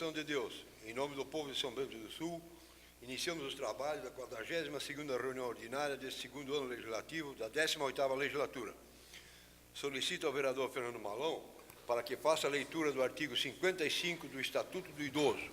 benção de Deus, em nome do povo de São Bento do Sul, iniciamos os trabalhos da 42ª reunião ordinária deste segundo ano legislativo da 18ª legislatura. Solicito ao vereador Fernando Malão para que faça a leitura do artigo 55 do Estatuto do Idoso.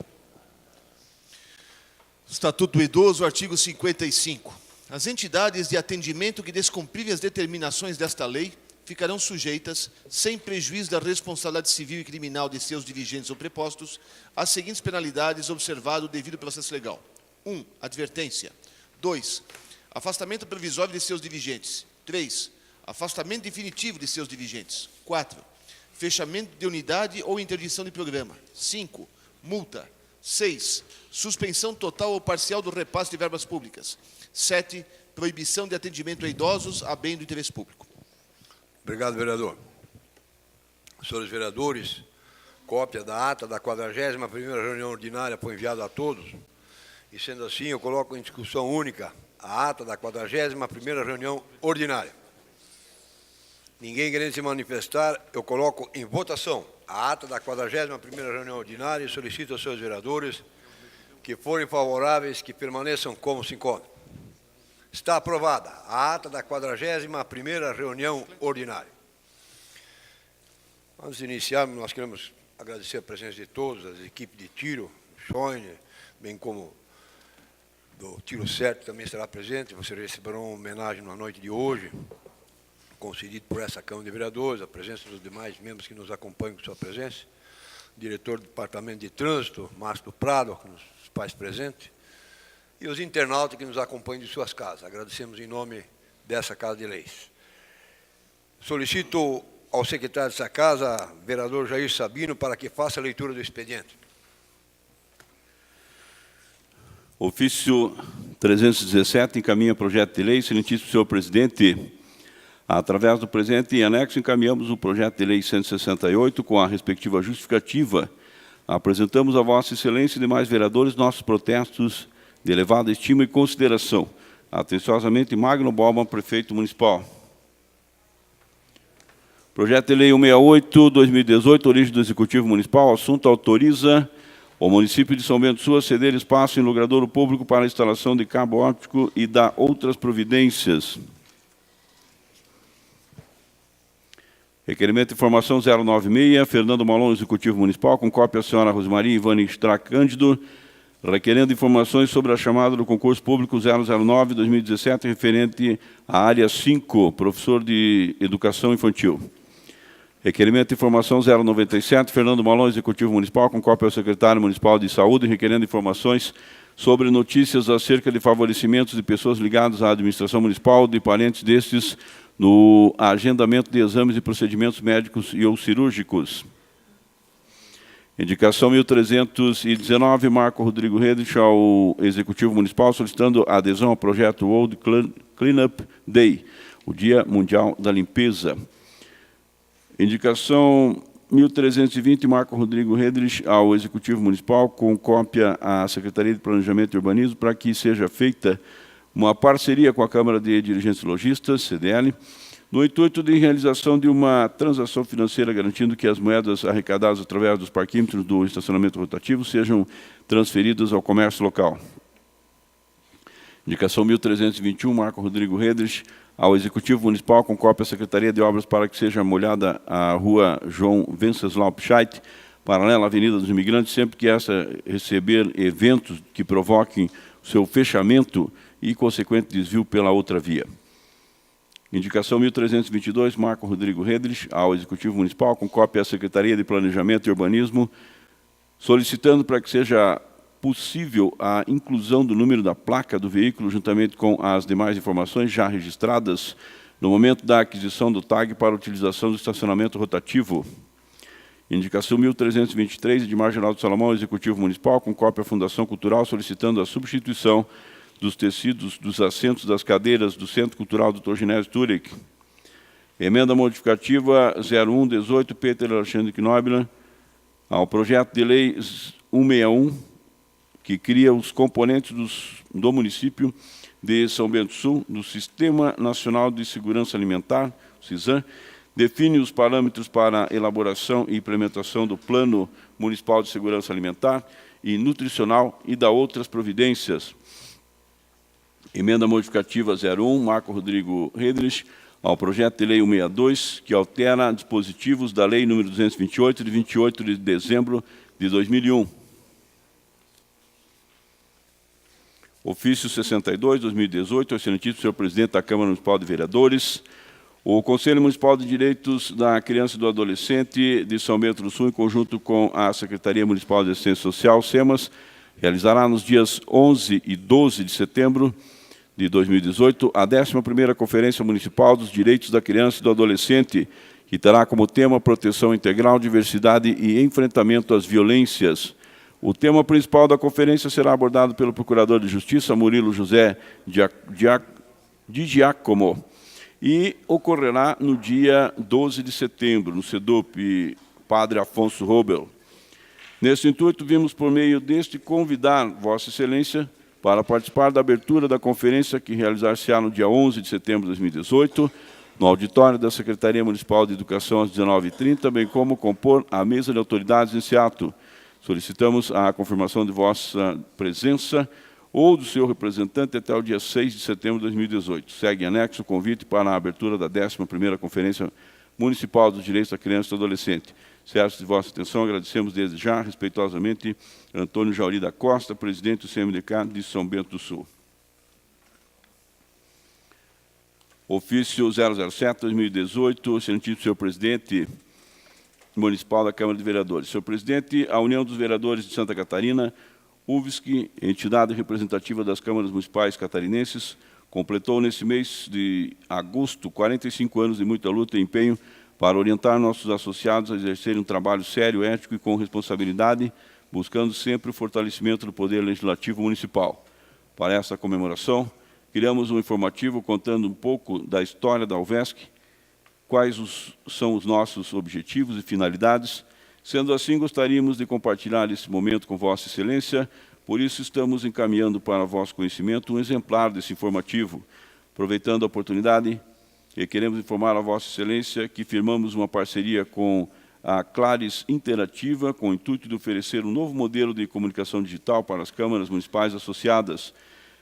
Estatuto do Idoso, artigo 55. As entidades de atendimento que descumprirem as determinações desta lei ficarão sujeitas, sem prejuízo da responsabilidade civil e criminal de seus dirigentes ou prepostos, às seguintes penalidades, observado o devido processo legal. 1. Advertência. 2. Afastamento provisório de seus dirigentes. 3. Afastamento definitivo de seus dirigentes. 4. Fechamento de unidade ou interdição de programa. 5. Multa. 6. Suspensão total ou parcial do repasse de verbas públicas. 7. Proibição de atendimento a idosos a bem do interesse público. Obrigado, vereador. Senhores vereadores, cópia da ata da 41ª reunião ordinária foi enviada a todos. E, sendo assim, eu coloco em discussão única a ata da 41ª reunião ordinária. Ninguém querendo se manifestar, eu coloco em votação a ata da 41ª reunião ordinária e solicito aos seus vereadores que forem favoráveis que permaneçam como se encontram. Está aprovada a ata da 41ª reunião ordinária. Antes de iniciarmos, nós queremos agradecer a presença de todos, as equipes de tiro, Schoine, bem como do Tiro Certo também estará presente. Vocês receberão uma homenagem na noite de hoje, concedido por essa Câmara de Vereadores, a presença dos demais membros que nos acompanham com sua presença, o diretor do Departamento de Trânsito, Márcio Prado, com os pais presentes, e os internautas que nos acompanham de suas casas. Agradecemos em nome dessa Casa de Leis. Solicito ao secretário dessa Casa, vereador Jair Sabino, para que faça a leitura do expediente. Ofício 317 encaminha projeto de lei. Excelentíssimo senhor presidente, através do presente em anexo, encaminhamos o projeto de lei 168 com a respectiva justificativa. Apresentamos a Vossa Excelência e demais vereadores nossos protestos de elevada estima e consideração. Atenciosamente, Magno Bauman, prefeito municipal. Projeto de lei 168/2018, origem do Executivo Municipal. Assunto: autoriza o município de São Bento do Sul a ceder espaço em logradouro público para a instalação de cabo óptico e dá outras providências. Requerimento de informação 096, Fernando Malon, Executivo Municipal, com cópia a senhora Rosmaria Ivane Strack Cândido, requerendo informações sobre a chamada do concurso público 009/2017, referente à área 5, professor de educação infantil. Requerimento de informação 097, Fernando Malon, Executivo Municipal, com cópia ao secretário municipal de saúde, requerendo informações sobre notícias acerca de favorecimentos de pessoas ligadas à administração municipal, de parentes destes, no agendamento de exames e procedimentos médicos e ou cirúrgicos. Indicação 1319, Marco Rodrigo Redrich, ao Executivo Municipal, solicitando a adesão ao projeto World Cleanup Day, o Dia Mundial da Limpeza. Indicação 1320, Marco Rodrigo Redrich, ao Executivo Municipal, com cópia à Secretaria de Planejamento e Urbanismo, para que seja feita uma parceria com a Câmara de Dirigentes Lojistas, CDL, no intuito de realização de uma transação financeira, garantindo que as moedas arrecadadas através dos parquímetros do estacionamento rotativo sejam transferidas ao comércio local. Indicação 1321, Marco Rodrigo Redrich, ao Executivo Municipal, com cópia à Secretaria de Obras, para que seja molhada a rua João Venceslau Pichait, paralela à Avenida dos Imigrantes, sempre que essa receber eventos que provoquem seu fechamento e consequente desvio pela outra via. Indicação 1322, Marco Rodrigo Redrich, ao Executivo Municipal, com cópia à Secretaria de Planejamento e Urbanismo, solicitando para que seja possível a inclusão do número da placa do veículo, juntamente com as demais informações já registradas no momento da aquisição do TAG para utilização do estacionamento rotativo. Indicação 1323, Edmar Geraldo Salomão, Executivo Municipal, com cópia à Fundação Cultural, solicitando a substituição dos tecidos dos assentos das cadeiras do Centro Cultural Dr. Ginésio Turek. Emenda modificativa 0118, Peter Alexandre Knobler, ao projeto de lei 161, que cria os componentes do município de São Bento do Sul, do Sistema Nacional de Segurança Alimentar, CISAM, define os parâmetros para a elaboração e implementação do Plano Municipal de Segurança Alimentar e Nutricional e dá outras providências. Emenda modificativa 01, Marco Rodrigo Redrich, ao projeto de lei 162, que altera dispositivos da lei número 228, de 28 de dezembro de 2001. Ofício 62, 2018, ao excelentíssimo senhor presidente da Câmara Municipal de Vereadores. O Conselho Municipal de Direitos da Criança e do Adolescente de São Bento do Sul, em conjunto com a Secretaria Municipal de Assistência Social, SEMAS, realizará nos dias 11 e 12 de setembro de 2018 a 11ª Conferência Municipal dos Direitos da Criança e do Adolescente, que terá como tema proteção integral, diversidade e enfrentamento às violências. O tema principal da conferência será abordado pelo Procurador de Justiça, Murilo José Di Giacomo, e ocorrerá no dia 12 de setembro, no CEDUP Padre Afonso Robel. Nesse intuito, vimos por meio deste convidar Vossa Excelência para participar da abertura da conferência que realizar-se-á no dia 11 de setembro de 2018, no auditório da Secretaria Municipal de Educação às 19h30, bem como compor a mesa de autoridades nesse ato. Solicitamos a confirmação de vossa presença ou do seu representante até o dia 6 de setembro de 2018. Segue em anexo o convite para a abertura da 11ª Conferência Municipal dos Direitos da Criança e do Adolescente. Certo de vossa atenção, agradecemos desde já, respeitosamente, Antônio Jauri da Costa, presidente do CMDK de São Bento do Sul. Ofício 007-2018, excelentíssimo senhor presidente municipal da Câmara de Vereadores. Senhor presidente, a União dos Vereadores de Santa Catarina, UVSC, entidade representativa das câmaras municipais catarinenses, completou nesse mês de agosto 45 anos de muita luta e empenho para orientar nossos associados a exercerem um trabalho sério, ético e com responsabilidade, buscando sempre o fortalecimento do poder legislativo municipal. Para essa comemoração, criamos um informativo contando um pouco da história da UVESC, quais são os nossos objetivos e finalidades. Sendo assim, gostaríamos de compartilhar esse momento com Vossa Excelência, por isso estamos encaminhando para vosso conhecimento um exemplar desse informativo. Aproveitando a oportunidade, queremos informar a Vossa Excelência que firmamos uma parceria com a Claris Interativa, com o intuito de oferecer um novo modelo de comunicação digital para as câmaras municipais associadas.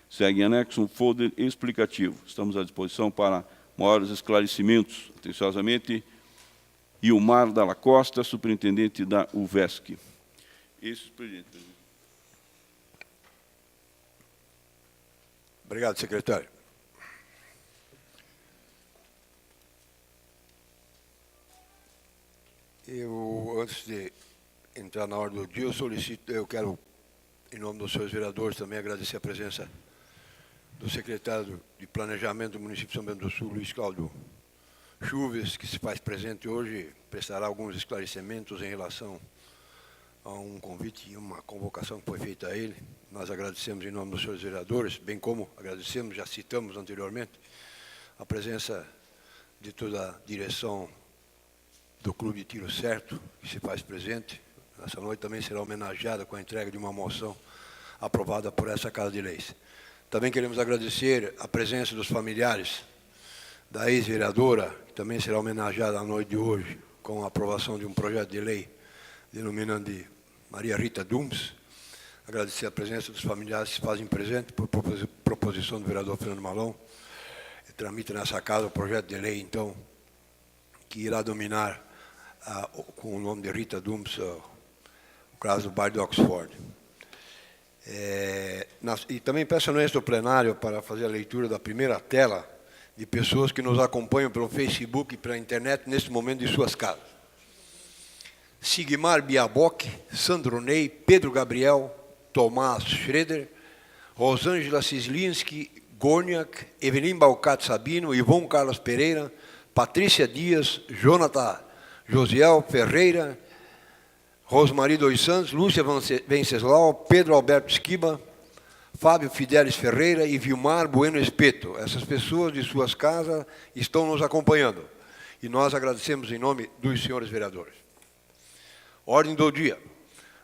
Segue em anexo um folder explicativo. Estamos à disposição para maiores esclarecimentos. Atenciosamente, Ilmar Dalla Costa, superintendente da UVESC. Isso, presidente. Obrigado, secretário. Antes de entrar na ordem do dia, eu quero, em nome dos senhores vereadores, também agradecer a presença do secretário de Planejamento do município de São Bento do Sul, Luiz Cláudio Chuves, que se faz presente hoje, prestará alguns esclarecimentos em relação a um convite e uma convocação que foi feita a ele. Nós agradecemos em nome dos senhores vereadores, bem como agradecemos, já citamos anteriormente, a presença de toda a direção do Clube de Tiro Certo, que se faz presente. Essa noite também será homenageada com a entrega de uma moção aprovada por essa Casa de Leis. Também queremos agradecer a presença dos familiares da ex-vereadora, que também será homenageada à noite de hoje, com a aprovação de um projeto de lei denominando de Maria Rita Dumes. Agradecer a presença dos familiares que se fazem presente por proposição do vereador Fernando Malão. Tramita nessa casa o projeto de lei, então, que irá dominar, com o nome de Rita Dumes, o caso do bairro de Oxford. E também peço anuência do plenário para fazer a leitura da primeira tela de pessoas que nos acompanham pelo Facebook e pela internet neste momento de suas casas. Sigmar Biaboc, Sandro Ney, Pedro Gabriel, Tomás Schroeder, Rosângela Cislinski, Gorniak, Evelyn Balcat Sabino, Ivon Carlos Pereira, Patrícia Dias, Jonathan Josiel Ferreira, Rosmari dos Santos, Lúcia Venceslau, Pedro Alberto Esquiba, Fábio Fidelis Ferreira e Vilmar Bueno Espeto. Essas pessoas de suas casas estão nos acompanhando. E nós agradecemos em nome dos senhores vereadores. Ordem do dia.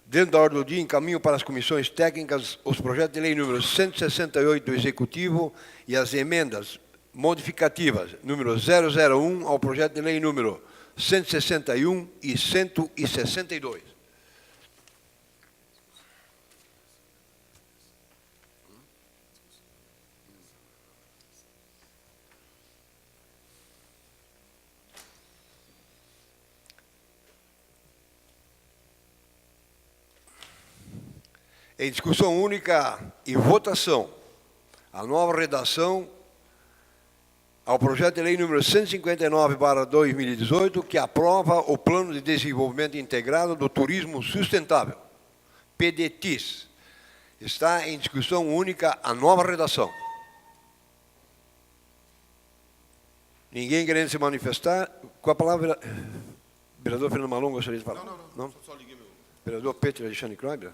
Dentro da ordem do dia, encaminho para as comissões técnicas os projetos de lei número 168 do Executivo e as emendas modificativas número 001 ao projeto de lei número 161 e 162. Em discussão única e votação, a nova redação ao projeto de lei número 159/2018, que aprova o Plano de Desenvolvimento Integrado do Turismo Sustentável, PDTIS. Está em discussão única a nova redação. Ninguém querendo se manifestar. Com a palavra, vereador Fernando Malon, gostaria de falar? Não? Só liguei meu... Vereador Peter Alexandre Kleiber.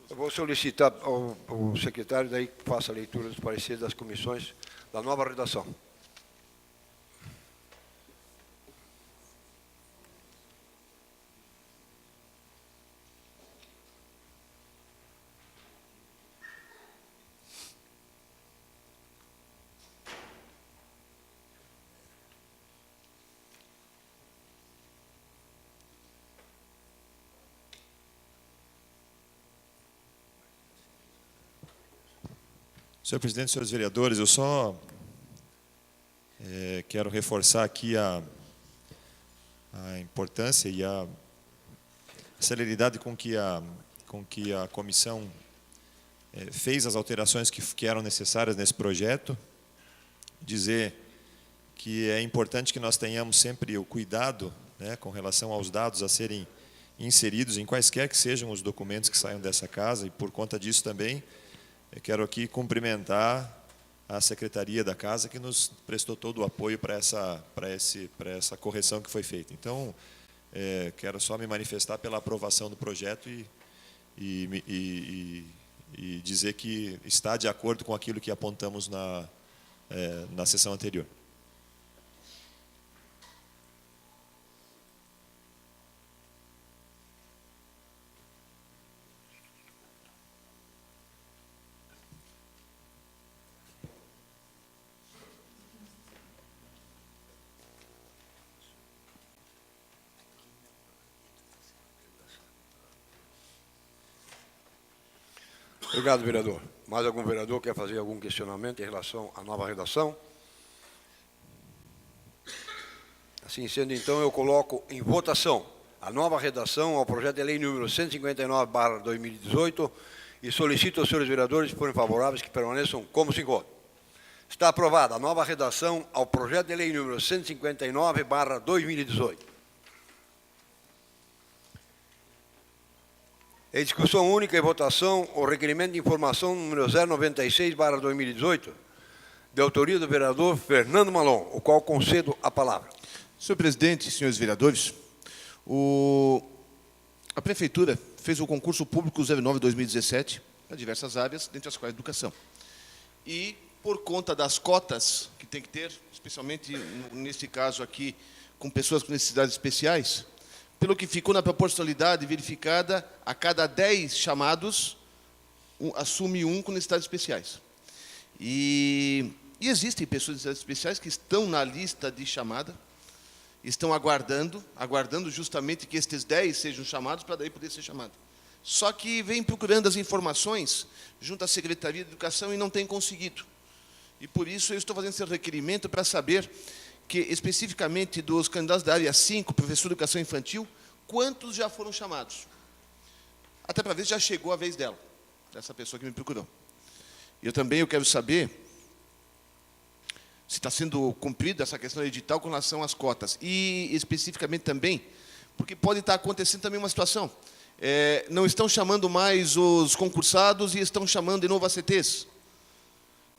Eu vou solicitar ao secretário daí que faça a leitura dos pareceres das comissões da nova redação. Senhor presidente, senhores vereadores, eu só quero reforçar aqui a importância e a celeridade com que a comissão fez as alterações que eram necessárias nesse projeto. Dizer que é importante que nós tenhamos sempre o cuidado, né, com relação aos dados a serem inseridos em quaisquer que sejam os documentos que saiam dessa casa, e por conta disso também eu quero aqui cumprimentar a Secretaria da Casa, que nos prestou todo o apoio para essa correção que foi feita. Então, quero só me manifestar pela aprovação do projeto e dizer que está de acordo com aquilo que apontamos na sessão anterior. Obrigado, vereador. Mais algum vereador quer fazer algum questionamento em relação à nova redação? Assim sendo, então, eu coloco em votação a nova redação ao projeto de lei número 159/2018 e solicito aos senhores vereadores, se forem favoráveis, que permaneçam como se encontram. Está aprovada a nova redação ao projeto de lei número 159/2018. Em discussão única e votação, o requerimento de informação número 096/2018, de autoria do vereador Fernando Malon, o qual concedo a palavra. Senhor presidente, senhores vereadores, a Prefeitura fez o concurso público 09/2017 para diversas áreas, dentre as quais a educação. E, por conta das cotas que tem que ter, especialmente nesse caso aqui, com pessoas com necessidades especiais, pelo que ficou na proporcionalidade verificada, a cada 10 chamados, assume um com necessidades especiais. E existem pessoas com necessidades especiais que estão na lista de chamada, estão aguardando justamente que estes 10 sejam chamados para daí poder ser chamado. Só que vem procurando as informações junto à Secretaria de Educação e não tem conseguido. E por isso eu estou fazendo esse requerimento para saber que, especificamente dos candidatos da área 5, professor de educação infantil, quantos já foram chamados? Até para ver se já chegou a vez dela, dessa pessoa que me procurou. Eu quero saber se está sendo cumprida essa questão edital com relação às cotas. E, especificamente também, porque pode estar acontecendo também uma situação. Não estão chamando mais os concursados e estão chamando de novo ACTs.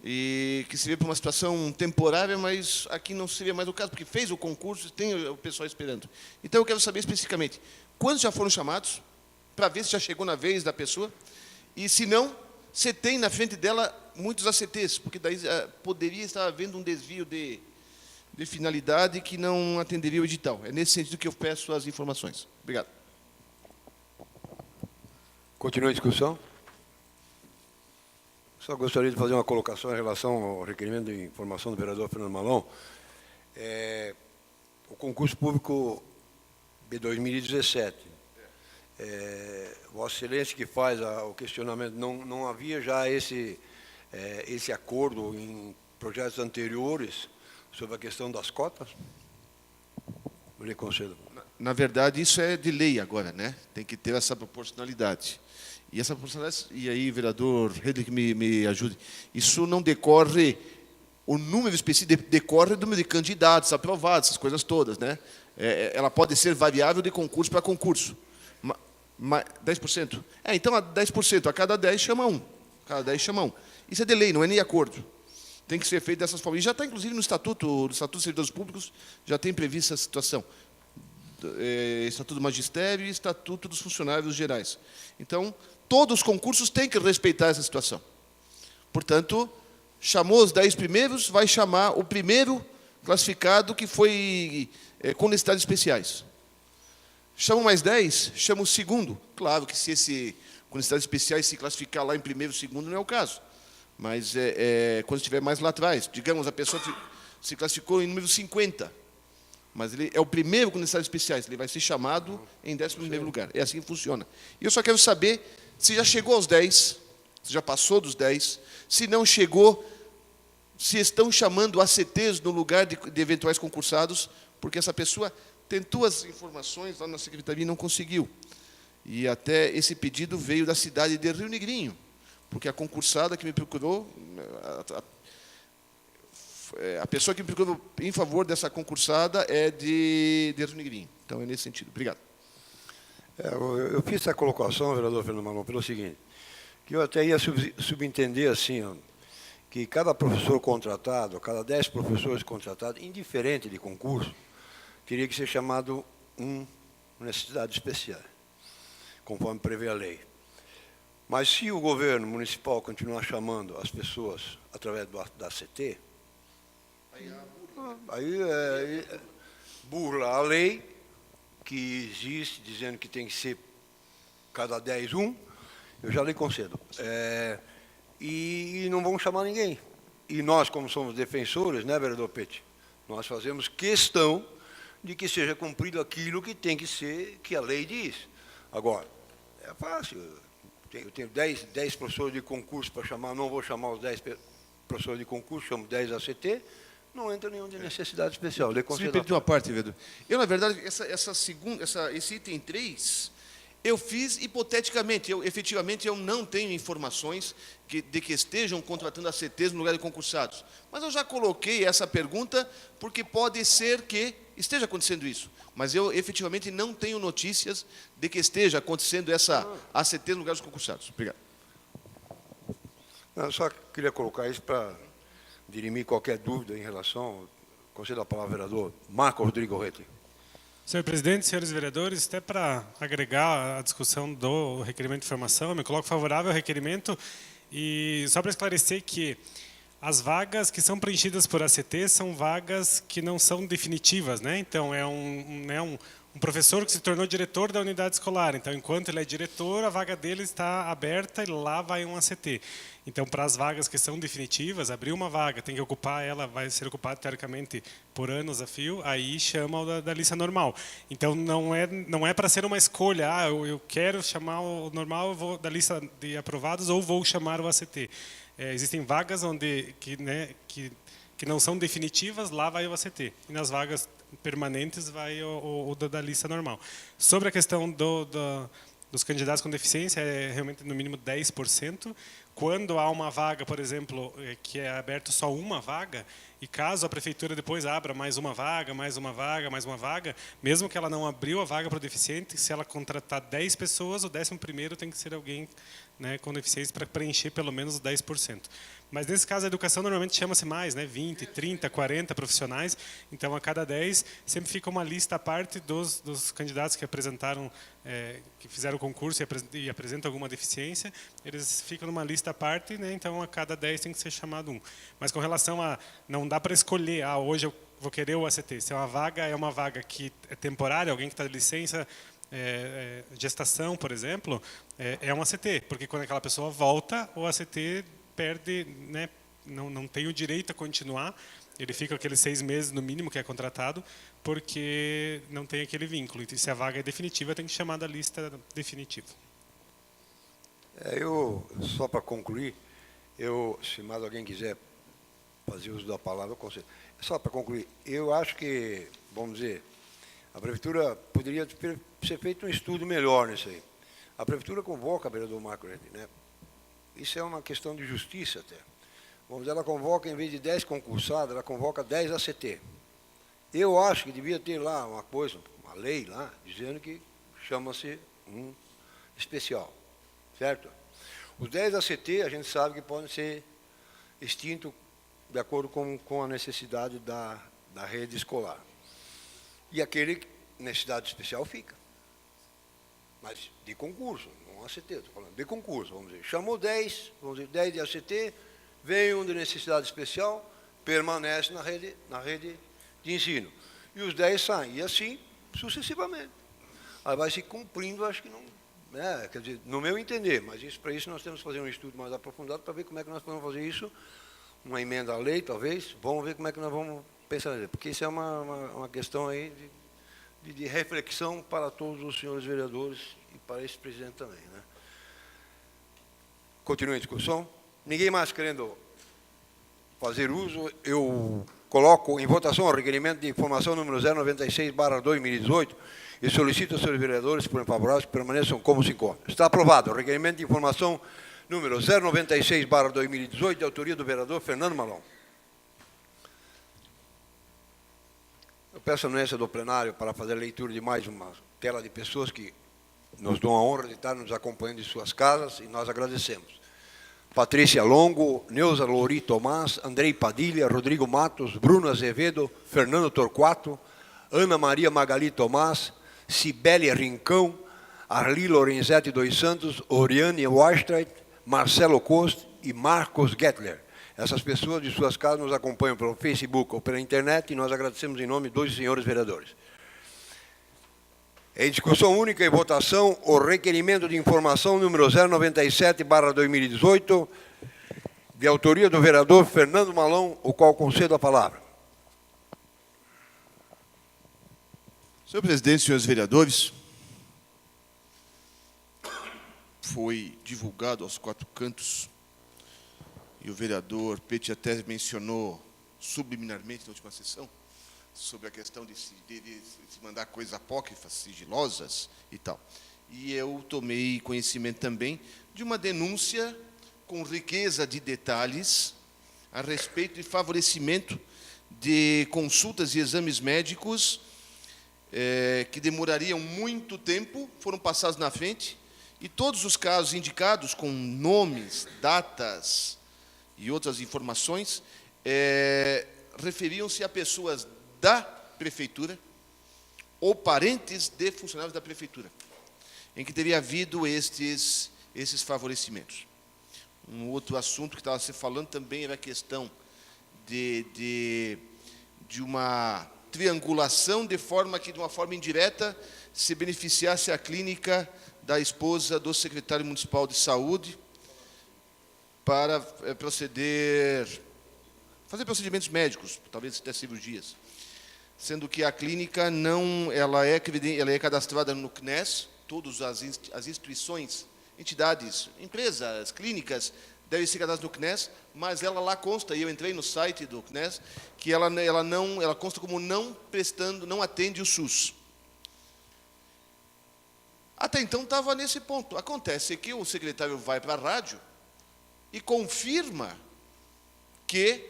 E que se vê para uma situação temporária, mas aqui não seria mais o caso, porque fez o concurso e tem o pessoal esperando. Então, eu quero saber especificamente quantos já foram chamados, para ver se já chegou na vez da pessoa, e se não, se tem na frente dela muitos ACTs, porque daí poderia estar havendo um desvio de finalidade que não atenderia o edital. É nesse sentido que eu peço as informações. Obrigado. Continua a discussão. Só gostaria de fazer uma colocação em relação ao requerimento de informação do vereador Fernando Malon. O concurso público de 2017, Vossa Excelência que faz o questionamento, não havia já esse acordo em projetos anteriores sobre a questão das cotas? Eu lhe concedo. Na verdade, isso é de lei agora, né? Tem que ter essa proporcionalidade. E essa proporcionalidade, e aí, vereador Redlich, me ajude, isso não decorre, o número específico decorre do número de candidatos aprovados, essas coisas todas, né? Ela pode ser variável de concurso para concurso. 10%? Então, a 10%, a cada 10 chama um. Cada 10 chama um. Isso é de lei, não é nem acordo. Tem que ser feito dessas formas. E já está, inclusive, no Estatuto dos Servidores Públicos, já tem prevista essa situação. Estatuto do Magistério e Estatuto dos Funcionários Gerais. Então, todos os concursos têm que respeitar essa situação. Portanto, chamou os 10 primeiros, vai chamar o primeiro classificado que foi com necessidades especiais. Chama mais 10, chama o segundo. Claro que se esse com necessidades especiais se classificar lá em primeiro, segundo, não é o caso. Mas quando estiver mais lá atrás, digamos, a pessoa se classificou em número 50, mas ele é o primeiro com necessidades especiais, ele vai ser chamado em 11º lugar. É assim que funciona. E eu só quero saber se já chegou aos 10, se já passou dos 10, se não chegou, se estão chamando ACTs no lugar de eventuais concursados, porque essa pessoa tentou as informações lá na secretaria e não conseguiu. E até esse pedido veio da cidade de Rio Negrinho, porque a concursada que me procurou, a pessoa que me procurou em favor dessa concursada é de Rio Negrinho. Então, é nesse sentido. Obrigado. Eu fiz essa colocação, vereador Fernando Malon, pelo seguinte, que eu até ia subentender assim, ó, que cada professor contratado, cada 10 professores contratados, indiferente de concurso, teria que ser chamado necessidade especial, conforme prevê a lei. Mas se o governo municipal continuar chamando as pessoas através da ACT, aí burla a lei que existe, dizendo que tem que ser cada 10 eu já lhe concedo. E não vão chamar ninguém. E nós, como somos defensores, né, vereador Pete, nós fazemos questão de que seja cumprido aquilo que tem que ser, que a lei diz. Agora, é fácil. Eu tenho 10 professores de concurso para chamar, não vou chamar os 10 professores de concurso, chamo 10 ACT, não entra nenhum de necessidade especial. Você me perguntou uma parte, vereador. Eu, na verdade, esse item 3, eu fiz hipoteticamente. Efetivamente, eu não tenho informações de que estejam contratando ACTs no lugar de concursados. Mas eu já coloquei essa pergunta porque pode ser que esteja acontecendo isso. Mas eu, efetivamente, não tenho notícias de que esteja acontecendo essa ACT no lugar dos concursados. Obrigado. Eu só queria colocar isso para dirimir qualquer dúvida em relação... Concedo a palavra ao vereador Marco Rodrigo Redlich. Senhor presidente, senhores vereadores, até para agregar a discussão do requerimento de informação, eu me coloco favorável ao requerimento e só para esclarecer que as vagas que são preenchidas por ACT são vagas que não são definitivas, né? Então, é um professor que se tornou diretor da unidade escolar. Então, enquanto ele é diretor, a vaga dele está aberta e lá vai um ACT. Então, para as vagas que são definitivas, abrir uma vaga, tem que ocupar ela, vai ser ocupada, teoricamente, por anos a fio, aí chama o da lista normal. Então, não é para ser uma escolha, eu quero chamar o normal, eu vou da lista de aprovados ou vou chamar o ACT. Existem vagas que não são definitivas, lá vai o ACT. E nas vagas permanentes vai o da lista normal. Sobre a questão dos candidatos com deficiência, é realmente no mínimo 10%. Quando há uma vaga, por exemplo, que é aberto só uma vaga, e caso a prefeitura depois abra mais uma vaga, mais uma vaga, mais uma vaga, mesmo que ela não abriu a vaga para o deficiente, se ela contratar 10 pessoas, o 11º tem que ser alguém, né, com deficiência para preencher pelo menos os 10%. Mas nesse caso a educação normalmente chama-se mais, né, 20, 30, 40 profissionais, então a cada 10 sempre fica uma lista à parte dos candidatos que apresentaram, que fizeram o concurso e apresentam alguma deficiência, eles ficam numa lista à parte, né, então a cada 10 tem que ser chamado um. Mas com relação a, não dá para escolher, hoje eu vou querer o ACT, se é uma vaga que é temporária, alguém que está de licença, gestação, por exemplo, é um ACT, porque quando aquela pessoa volta, o ACT perde, né, não tem o direito a continuar, ele fica aqueles 6 meses no mínimo que é contratado, porque não tem aquele vínculo. E se a vaga é definitiva, tem que chamar da lista definitiva. Só para concluir, se mais alguém quiser fazer uso da palavra, eu conselho. Só para concluir, eu acho que, vamos dizer, a Prefeitura poderia ser feito um estudo melhor nisso aí. A Prefeitura convoca o vereador Marco Redri, né? Isso é uma questão de justiça até. Vamos dizer, ela convoca, em vez de 10 concursados, ela convoca 10 ACT. Eu acho que devia ter lá uma coisa, uma lei lá, dizendo que chama-se um especial, certo? Os 10 ACT, a gente sabe que podem ser extintos de acordo com a necessidade da rede escolar. E aquele necessidade especial fica. Mas de concurso, não ACT, estou falando de concurso, vamos dizer. Chamou 10, vamos dizer, 10 de ACT, vem um de necessidade especial, permanece na rede de ensino. E os 10 saem, e assim sucessivamente. Aí vai se cumprindo, acho que não, né, quer dizer, no meu entender, mas para isso nós temos que fazer um estudo mais aprofundado para ver como é que nós podemos fazer isso, uma emenda à lei, talvez, vamos ver como é que nós vamos pensar nisso, porque isso é uma questão aí de reflexão para todos os senhores vereadores e para esse presidente também, né? Continua a discussão. Ninguém mais querendo fazer uso, eu coloco em votação o requerimento de informação número 096/2018 e solicito aos senhores vereadores, por favoráveis, que permaneçam como se encontram. Está aprovado o requerimento de informação número 096/2018, de autoria do vereador Fernando Malon. Eu peço a anuência do plenário para fazer a leitura de mais uma tela de pessoas que nos dão a honra de estar nos acompanhando em suas casas, e nós agradecemos. Patrícia Longo, Neuza Lori Tomás, Andrei Padilha, Rodrigo Matos, Bruno Azevedo, Fernando Torquato, Ana Maria Magali Tomás, Cibele Rincão, Arli Lorenzetti dos Santos, Oriane Weinstreit, Marcelo Cost e Marcos Gettler. Essas pessoas de suas casas nos acompanham pelo Facebook ou pela internet, e nós agradecemos em nome dos senhores vereadores. Em discussão única e votação, o requerimento de informação número 097/2018, de autoria do vereador Fernando Malon, o qual concedo a palavra. Senhor presidente, senhores vereadores, foi divulgado aos 4 cantos, e o vereador Petit até mencionou subliminarmente na última sessão, sobre a questão de se mandar coisas apócrifas, sigilosas e tal. E eu tomei conhecimento também de uma denúncia com riqueza de detalhes a respeito de favorecimento de consultas e exames médicos que demorariam muito tempo, foram passados na frente, e todos os casos indicados com nomes, datas e outras informações referiam-se a pessoas da prefeitura ou parentes de funcionários da prefeitura, em que teria havido esses favorecimentos. Um outro assunto que estava se falando também era a questão de uma triangulação, de forma que, de uma forma indireta, se beneficiasse a clínica da esposa do secretário municipal de saúde para fazer procedimentos médicos, talvez até cirurgias. Sendo que a clínica ela é cadastrada no CNES, todas as instituições, entidades, empresas, clínicas, devem ser cadastradas no CNES, mas ela lá consta, e eu entrei no site do CNES, que ela consta como não atende o SUS. Até então estava nesse ponto. Acontece que o secretário vai para a rádio e confirma que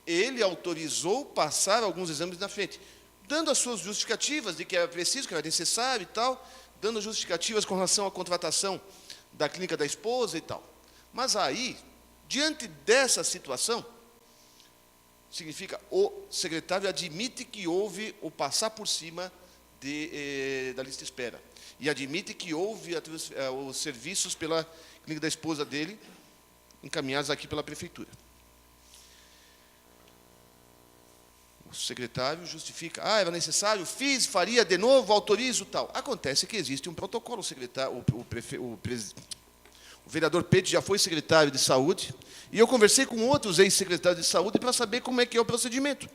ele autorizou passar alguns exames na frente, dando as suas justificativas de que era preciso, que era necessário e tal, dando justificativas com relação à contratação da clínica da esposa e tal. Mas aí, diante dessa situação, significa o secretário admite que houve o passar por cima da lista de espera, e admite que houve os serviços pela clínica da esposa dele, encaminhados aqui pela prefeitura. O secretário justifica, era necessário, faria de O vereador Pete já foi secretário de saúde, e eu conversei com outros ex-secretários de saúde para saber como é que é o procedimento.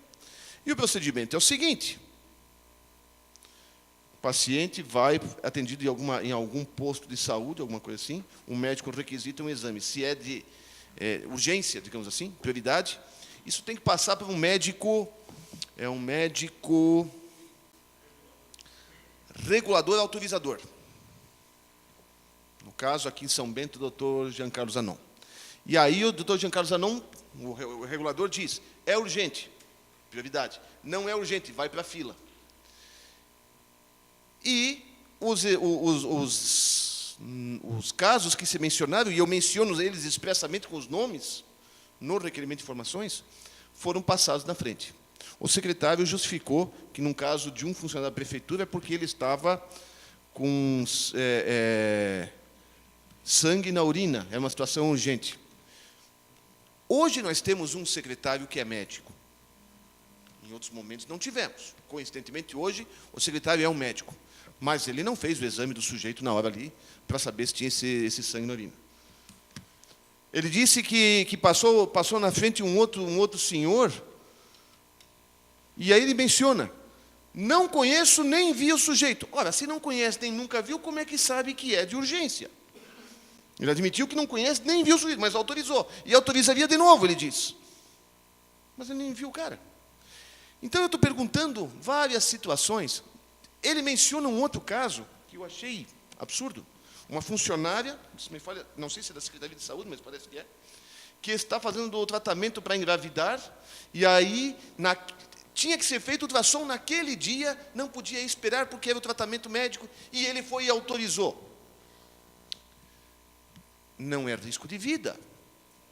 E o procedimento é o seguinte: o paciente vai atendido em algum posto de saúde, alguma coisa assim, o médico requisita um exame. Se é de urgência, digamos assim, prioridade, isso tem que passar por um médico regulador autorizador. No caso, aqui em São Bento, o Dr. Giancarlo Zanon. E aí o Dr. Giancarlo Zanon, o regulador, diz: é urgente, prioridade. Não é urgente, vai para a fila. E os casos que se mencionaram, e eu menciono eles expressamente com os nomes, no requerimento de informações, foram passados na frente. O secretário justificou que, num caso de um funcionário da prefeitura, é porque ele estava com sangue na urina, é uma situação urgente. Hoje nós temos um secretário que é médico. Em outros momentos não tivemos. Coincidentemente, hoje, o secretário é um médico. Mas ele não fez o exame do sujeito na hora ali, para saber se tinha esse sangue na urina. Ele disse que passou na frente um outro senhor, e aí ele menciona: não conheço nem vi o sujeito. Ora, se não conhece nem nunca viu, como é que sabe que é de urgência? Ele admitiu que não conhece nem viu o sujeito, mas autorizou. E autorizaria de novo, ele diz. Mas ele nem viu o cara. Então eu estou perguntando várias situações. Ele menciona um outro caso que eu achei absurdo. Uma funcionária, não sei se é da Secretaria de Saúde, mas parece que está fazendo o tratamento para engravidar, e aí tinha que ser feito o ultrassom naquele dia, não podia esperar porque era o tratamento médico, e ele foi e autorizou. Não é risco de vida,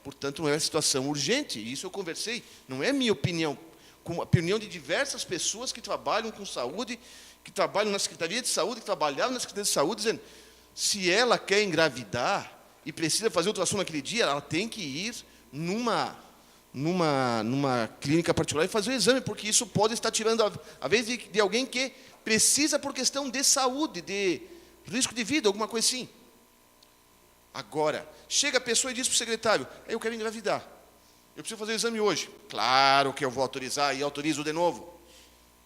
portanto não é situação urgente. Isso eu conversei, não é minha opinião, com a opinião de diversas pessoas que trabalham com saúde, que trabalham na Secretaria de Saúde, que trabalhavam na Secretaria de Saúde, dizendo: se ela quer engravidar e precisa fazer ultrassom naquele dia, ela tem que ir numa clínica particular e fazer o exame, porque isso pode estar tirando a vez de alguém que precisa por questão de saúde, de risco de vida, alguma coisa assim. Agora, chega a pessoa e diz para o secretário: eu quero engravidar, eu preciso fazer o exame hoje. Claro que eu vou autorizar e autorizo de novo.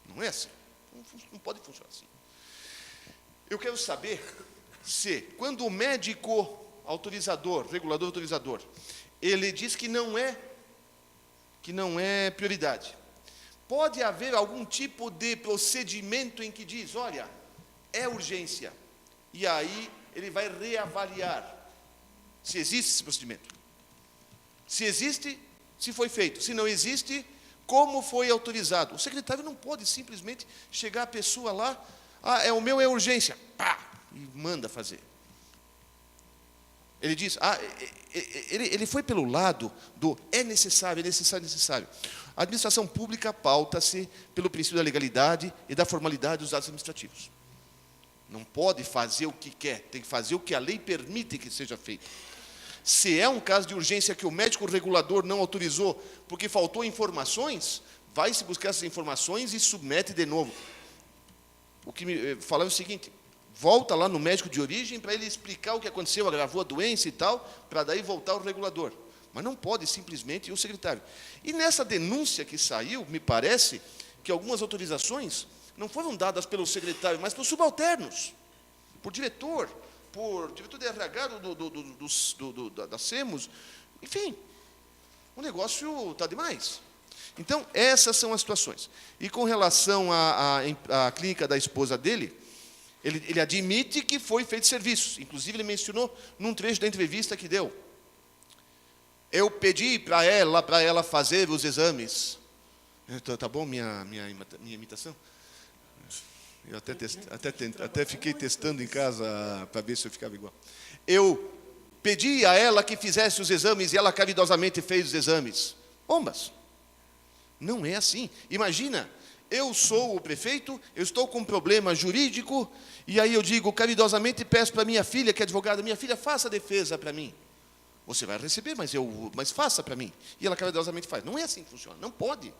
Não é assim. Não pode funcionar assim. Eu quero saber se, quando o médico autorizador, regulador autorizador, ele diz que não é prioridade, pode haver algum tipo de procedimento em que diz: olha, é urgência, e aí ele vai reavaliar se existe esse procedimento. Se existe, se foi feito. Se não existe, como foi autorizado. O secretário não pode simplesmente chegar a pessoa lá: o meu é urgência, pá, e manda fazer. Ele diz: ele foi pelo lado do é necessário, é necessário, é necessário. A administração pública pauta-se pelo princípio da legalidade e da formalidade dos atos administrativos. Não pode fazer o que quer, tem que fazer o que a lei permite que seja feito. Se é um caso de urgência que o médico regulador não autorizou porque faltou informações, vai-se buscar essas informações e submete de novo. O que me falaram é o seguinte: volta lá no médico de origem para ele explicar o que aconteceu, agravou a doença e tal, para daí voltar ao regulador. Mas não pode simplesmente o secretário. E nessa denúncia que saiu, me parece que algumas autorizações não foram dadas pelo secretário, mas por subalternos, por diretor de RH da SEMOS, enfim, o negócio está demais. Então, essas são as situações. E com relação à clínica da esposa dele, ele admite que foi feito serviços. Inclusive, ele mencionou num trecho da entrevista que deu: eu pedi para ela fazer os exames. Tá bom minha imitação? Eu até fiquei testando em casa para ver se eu ficava igual. Eu pedi a ela que fizesse os exames e ela caridosamente fez os exames. Bombas! Não é assim. Imagina, eu sou o prefeito, eu estou com um problema jurídico, e aí eu digo caridosamente, peço para minha filha, que é advogada: minha filha, faça a defesa para mim. Você vai receber, mas faça para mim. E ela caridosamente faz. Não é assim que funciona, não pode.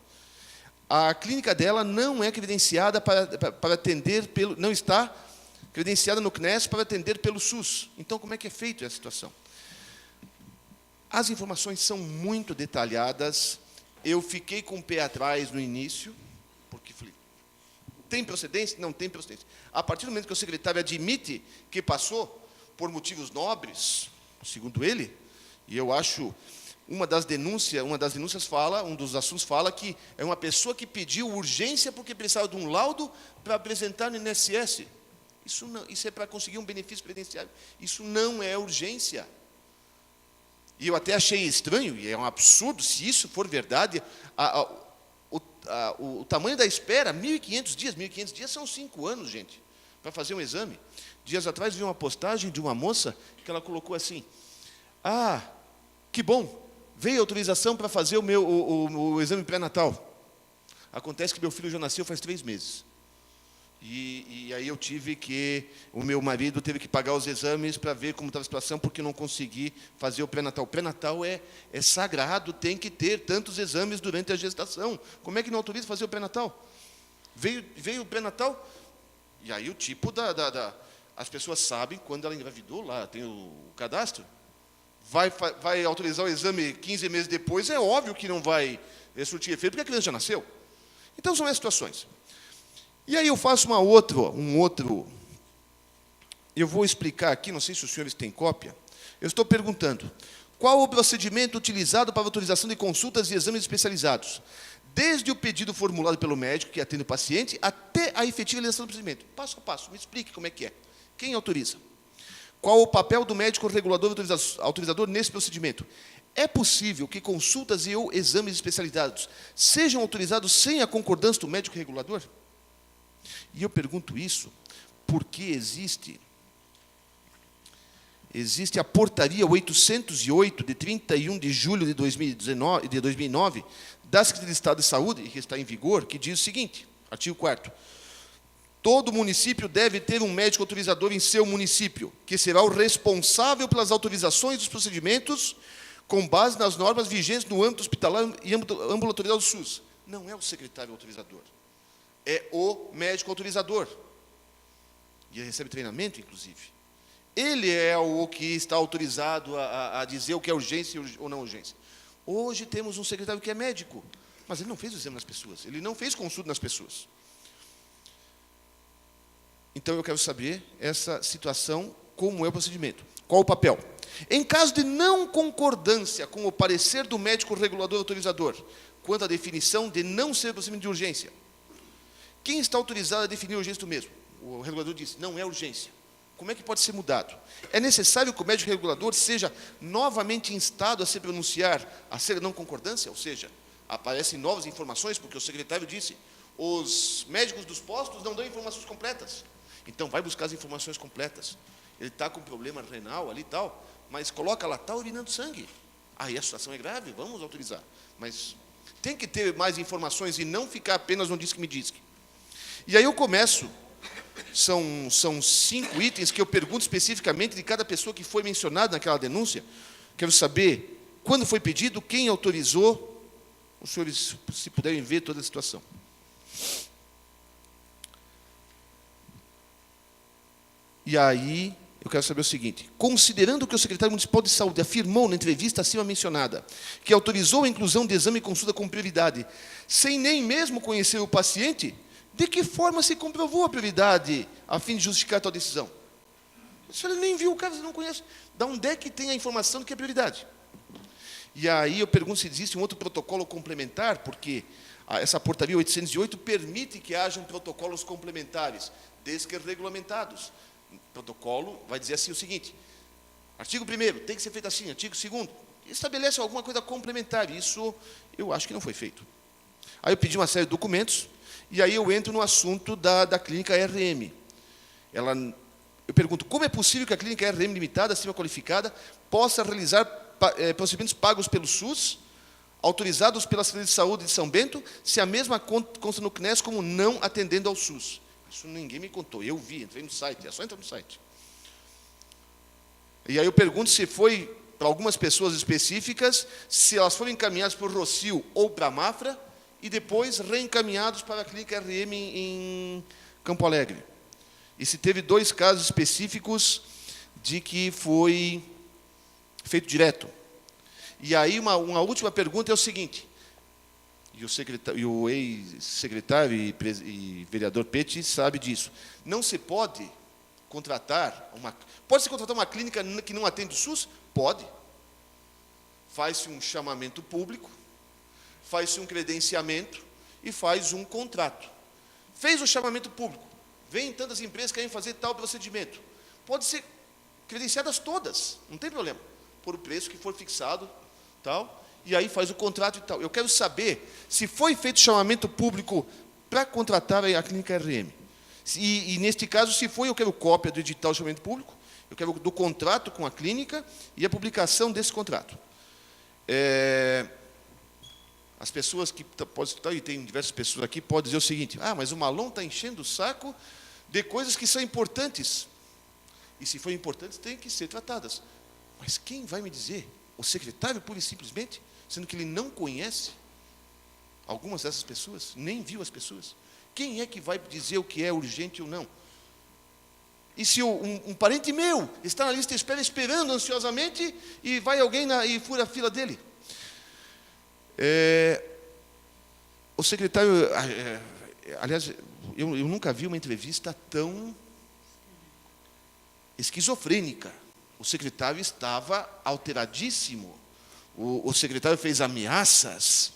A clínica dela não é credenciada para atender não está credenciada no CNES para atender pelo SUS. Então, como é que é feita essa situação? As informações são muito detalhadas. Eu fiquei com o pé atrás no início, porque falei, tem procedência? Não tem procedência. A partir do momento que o secretário admite que passou por motivos nobres, segundo ele, e eu acho, uma das denúncias fala, um dos assuntos fala que é uma pessoa que pediu urgência porque precisava de um laudo para apresentar no INSS. Isso é para conseguir um benefício previdenciário. Isso não é urgência. E eu até achei estranho, e é um absurdo, se isso for verdade, o tamanho da espera, 1.500 dias. 1.500 dias são 5 anos, gente, para fazer um exame. Dias atrás vi uma postagem de uma moça que ela colocou assim: ah, que bom, veio a autorização para fazer o exame pré-natal. Acontece que meu filho já nasceu faz 3 meses. E aí eu tive que, o meu marido teve que pagar os exames para ver como estava a situação, porque eu não consegui fazer o pré-natal. O pré-natal é sagrado, tem que ter tantos exames durante a gestação. Como é que não autoriza fazer o pré-natal? Veio o pré-natal, e aí o tipo as pessoas sabem quando ela engravidou, lá tem o cadastro. Vai autorizar o exame 15 meses depois, é óbvio que não vai surtir efeito, porque a criança já nasceu. Então são essas situações. E aí eu faço eu vou explicar aqui, não sei se os senhores têm cópia. Eu estou perguntando: qual o procedimento utilizado para a autorização de consultas e exames especializados? Desde o pedido formulado pelo médico que atende o paciente até a efetiva realização do procedimento. Passo a passo, me explique como é que é. Quem autoriza? Qual o papel do médico regulador autorizador nesse procedimento? É possível que consultas e ou exames especializados sejam autorizados sem a concordância do médico regulador? E eu pergunto isso porque existe a portaria 808, de 31 de julho de 2009, da Secretaria de Estado de Saúde, que está em vigor, que diz o seguinte, artigo 4º: todo município deve ter um médico autorizador em seu município, que será o responsável pelas autorizações dos procedimentos com base nas normas vigentes no âmbito hospitalar e ambulatorial do SUS. Não é o secretário autorizador, é o médico autorizador. E ele recebe treinamento, inclusive. Ele é o que está autorizado a dizer o que é urgência ou não urgência. Hoje temos um secretário que é médico, mas ele não fez o exame nas pessoas, ele não fez consulta nas pessoas. Então eu quero saber essa situação, como é o procedimento, qual o papel. Em caso de não concordância com o parecer do médico regulador autorizador, quanto à definição de não ser procedimento de urgência, quem está autorizado a definir a urgência do mesmo? O regulador disse, não é urgência. Como é que pode ser mudado? É necessário que o médico regulador seja novamente instado a se pronunciar a ser não concordância, ou seja, aparecem novas informações, porque o secretário disse, os médicos dos postos não dão informações completas. Então vai buscar as informações completas. Ele está com problema renal ali e tal, mas coloca lá, está urinando sangue. Aí a situação é grave, vamos autorizar. Mas tem que ter mais informações e não ficar apenas no diz que me diz. E aí eu começo, são 5 itens que eu pergunto especificamente de cada pessoa que foi mencionada naquela denúncia. Quero saber quando foi pedido, quem autorizou, os senhores, se puderem ver toda a situação. E aí, eu quero saber o seguinte: considerando que o secretário municipal de saúde afirmou na entrevista acima mencionada que autorizou a inclusão de exame e consulta com prioridade, sem nem mesmo conhecer o paciente, de que forma se comprovou a prioridade a fim de justificar tal decisão? O senhor nem viu o caso, não conhece. Da onde é que tem a informação de que é prioridade? E aí eu pergunto se existe um outro protocolo complementar, porque essa portaria 808 permite que hajam protocolos complementares, desde que regulamentados. O protocolo vai dizer assim o seguinte: artigo 1º, tem que ser feito assim, artigo 2º, estabelece alguma coisa complementar. Isso eu acho que não foi feito. Aí eu pedi uma série de documentos, e aí eu entro no assunto da clínica RM. Eu pergunto, como é possível que a clínica RM limitada, acima qualificada, possa realizar procedimentos pagos pelo SUS, autorizados pela Secretaria de Saúde de São Bento, se a mesma consta no CNES como não atendendo ao SUS? Isso ninguém me contou, eu vi, entrei no site, é só entrar no site. E aí eu pergunto se foi para algumas pessoas específicas, se elas foram encaminhadas para o Rocio ou para a Mafra, e depois reencaminhados para a clínica RM em Campo Alegre. E se teve 2 casos específicos de que foi feito direto. E aí uma última pergunta é o seguinte, e o ex-secretário e vereador Peti sabe disso. Não se pode contratar pode-se contratar uma clínica que não atende o SUS? Pode. Faz-se um chamamento público, faz-se um credenciamento e faz um contrato. Fez o chamamento público, vem tantas empresas que querem fazer tal procedimento. Pode ser credenciadas todas, não tem problema, por o preço que for fixado, tal, e aí faz o contrato e tal. Eu quero saber se foi feito chamamento público para contratar a clínica RM. E neste caso, se foi, eu quero cópia do edital de chamamento público, eu quero do contrato com a clínica e a publicação desse contrato. As pessoas que podem escutar, e tem diversas pessoas aqui, podem dizer o seguinte, mas o Malon está enchendo o saco de coisas que são importantes. E se forem importantes, têm que ser tratadas. Mas quem vai me dizer? O secretário, pura e simplesmente? Sendo que ele não conhece algumas dessas pessoas, nem viu as pessoas. Quem é que vai dizer o que é urgente ou não? E se um parente meu está na lista de espera esperando ansiosamente e vai alguém e fura a fila dele? O secretário, aliás, eu nunca vi uma entrevista tão esquizofrênica. O secretário estava alteradíssimo. O secretário fez ameaças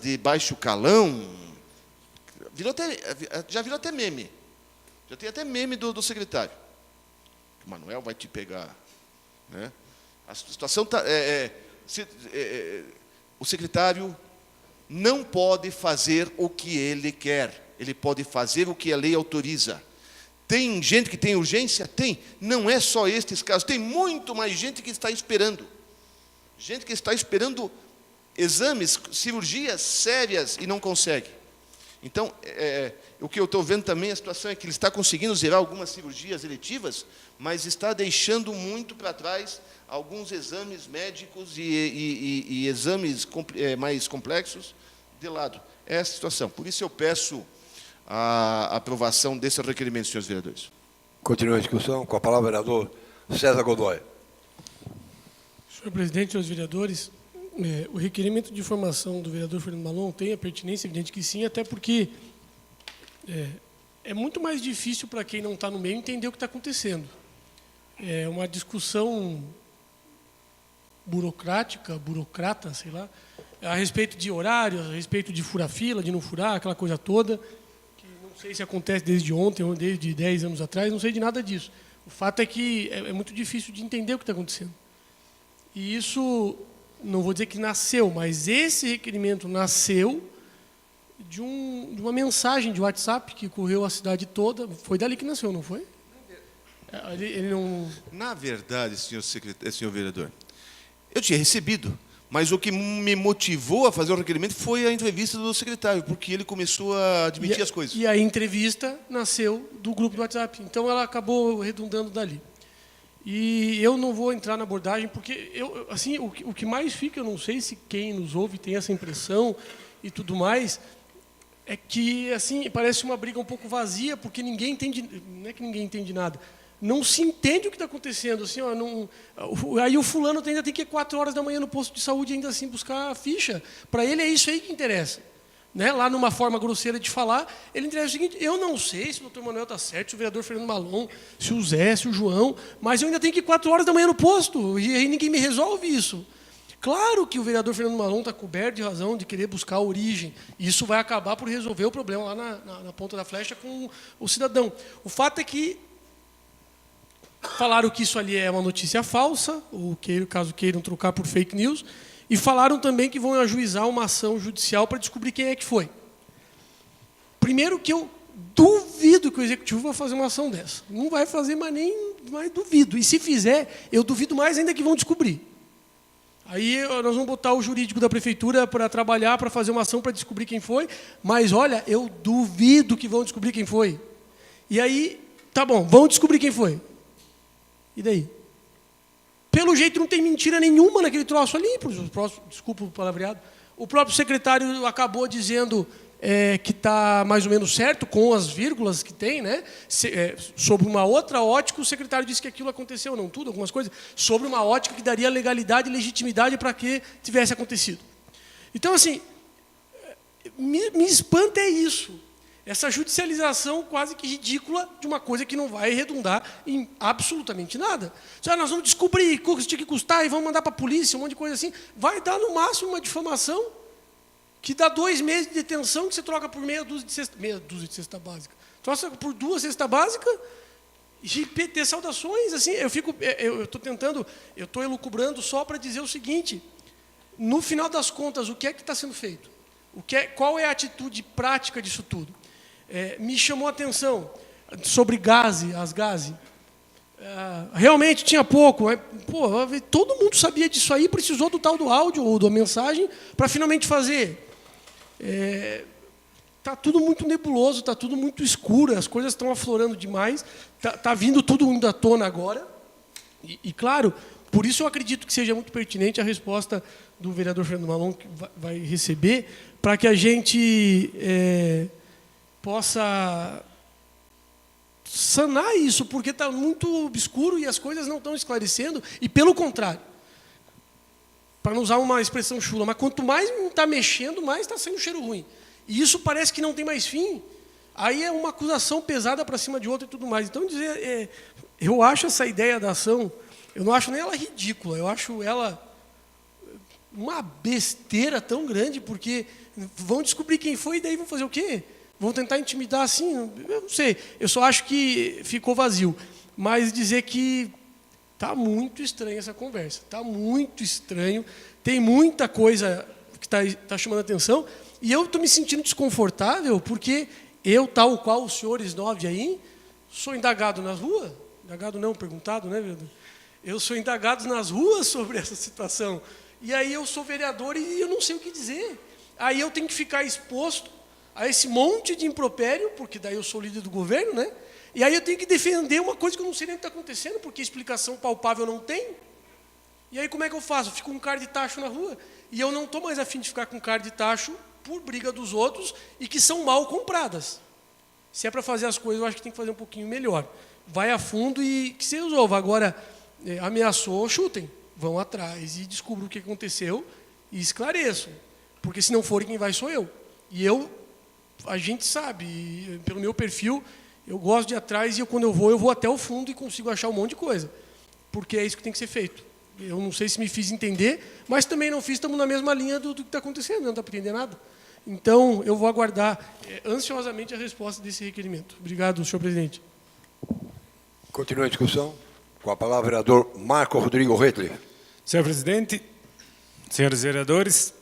de baixo calão. Já virou até meme. Já tem até meme do secretário. O Manuel vai te pegar. Né? A situação está... o secretário não pode fazer o que ele quer. Ele pode fazer o que a lei autoriza. Tem gente que tem urgência? Tem. Não é só estes casos. Tem muito mais gente que está esperando. Gente que está esperando exames, cirurgias sérias e não consegue. Então, o que eu estou vendo também, a situação é que ele está conseguindo zerar algumas cirurgias eletivas, mas está deixando muito para trás alguns exames médicos e exames mais complexos de lado. É essa a situação. Por isso eu peço a aprovação desse requerimento, senhores vereadores. Continua a discussão. Com a palavra, o vereador César Godoy. Senhor presidente, senhores vereadores, o requerimento de informação do vereador Fernando Malon tem a pertinência, evidente que sim, até porque é muito mais difícil para quem não está no meio entender o que está acontecendo. É uma discussão burocrata, sei lá, a respeito de horários, a respeito de furar fila, de não furar, aquela coisa toda, que não sei se acontece desde ontem ou desde 10 anos atrás, não sei de nada disso. O fato é que é muito difícil de entender o que está acontecendo. E isso, não vou dizer que nasceu, mas esse requerimento nasceu de uma mensagem de WhatsApp que correu a cidade toda. Foi dali que nasceu, não foi? Ele não... Na verdade, senhor vereador, eu tinha recebido, mas o que me motivou a fazer o requerimento foi a entrevista do secretário, porque ele começou a admitir as coisas. E a entrevista nasceu do grupo do WhatsApp. Então, ela acabou redundando dali. E eu não vou entrar na abordagem, porque assim, o que mais fica, eu não sei se quem nos ouve tem essa impressão e tudo mais, é que assim, parece uma briga um pouco vazia, porque ninguém entende, não é que ninguém entende nada, não se entende o que está acontecendo. Assim, aí o fulano ainda tem que ir 4 horas da manhã no posto de saúde ainda assim buscar a ficha. Para ele é isso aí que interessa. Né? Lá numa forma grosseira de falar, ele interessa o seguinte: eu não sei se o doutor Manuel está certo, se o vereador Fernando Malon, se o Zé, se o João, mas eu ainda tenho que ir 4 horas da manhã no posto, e aí ninguém me resolve isso. Claro que o vereador Fernando Malon está coberto de razão de querer buscar a origem, e isso vai acabar por resolver o problema lá na ponta da flecha com o cidadão. O fato é que falaram que isso ali é uma notícia falsa, ou caso queiram trocar por fake news, e falaram também que vão ajuizar uma ação judicial para descobrir quem é que foi. Primeiro que eu duvido que o Executivo vai fazer uma ação dessa. Não vai fazer, mas duvido. E se fizer, eu duvido mais ainda que vão descobrir. Aí nós vamos botar o jurídico da Prefeitura para trabalhar, para fazer uma ação para descobrir quem foi, mas olha, eu duvido que vão descobrir quem foi. E aí, tá bom, vão descobrir quem foi. E daí? Pelo jeito não tem mentira nenhuma naquele troço ali, desculpa o palavreado. O próprio secretário acabou dizendo, que está mais ou menos certo, com as vírgulas que tem, né? Sobre uma outra ótica, o secretário disse que aquilo aconteceu, não tudo, algumas coisas, sobre uma ótica que daria legalidade e legitimidade para que tivesse acontecido. Então, assim, me espanta é isso, essa judicialização quase que ridícula de uma coisa que não vai redundar em absolutamente nada. Nós vamos descobrir quanto tinha que custar e vamos mandar para a polícia, um monte de coisa assim. Vai dar, no máximo, uma difamação que dá 2 meses de detenção, que você troca por meia dúzia de cesta básica. Troca por 2 cestas básicas e ter saudações. Assim, eu estou elucubrando só para dizer o seguinte, no final das contas, o que é que está sendo feito? Qual é a atitude prática disso tudo? Me chamou a atenção sobre as gases. Realmente tinha pouco. Todo mundo sabia disso aí, precisou do tal do áudio ou da mensagem para finalmente fazer. Está tudo muito nebuloso, está tudo muito escuro, as coisas estão aflorando demais, está vindo tudo mundo à tona agora. E, claro, por isso eu acredito que seja muito pertinente a resposta do vereador Fernando Malon, que vai receber, para que a gente possa sanar isso, porque está muito obscuro e as coisas não estão esclarecendo, e pelo contrário, para não usar uma expressão chula, mas quanto mais está mexendo, mais está saindo cheiro ruim. E isso parece que não tem mais fim, aí é uma acusação pesada para cima de outra e tudo mais. Então, eu acho essa ideia da ação, eu não acho nem ela ridícula, eu acho ela uma besteira tão grande, porque vão descobrir quem foi e daí vão fazer o quê? Vão tentar intimidar assim? Eu não sei, eu só acho que ficou vazio. Mas dizer que está muito estranha essa conversa, está muito estranho, tem muita coisa que está chamando a atenção, e eu estou me sentindo desconfortável, porque eu, tal qual os senhores 9 aí, sou indagado nas ruas, indagado não, perguntado, né, vereador? Eu sou indagado nas ruas sobre essa situação, e aí eu sou vereador e eu não sei o que dizer. Aí eu tenho que ficar exposto a esse monte de impropério, porque daí eu sou líder do governo, né? E aí eu tenho que defender uma coisa que eu não sei nem o que está acontecendo, porque explicação palpável não tem. E aí como é que eu faço? Eu fico com cara de tacho na rua. E eu não estou mais afim de ficar com cara de tacho por briga dos outros e que são mal compradas. Se é para fazer as coisas, eu acho que tem que fazer um pouquinho melhor. Vai a fundo e que se resolva. Agora, ameaçou, chutem. Vão atrás e descubram o que aconteceu e esclareçam. Porque se não for, quem vai sou eu. E a gente sabe, pelo meu perfil, eu gosto de ir atrás e quando eu vou até o fundo e consigo achar um monte de coisa. Porque é isso que tem que ser feito. Eu não sei se me fiz entender, mas também não fiz, estamos na mesma linha do que está acontecendo, não dá para entender nada. Então, eu vou aguardar ansiosamente a resposta desse requerimento. Obrigado, senhor presidente. Continua a discussão. Com a palavra o vereador Marco Rodrigo Retli. Senhor presidente, senhores vereadores,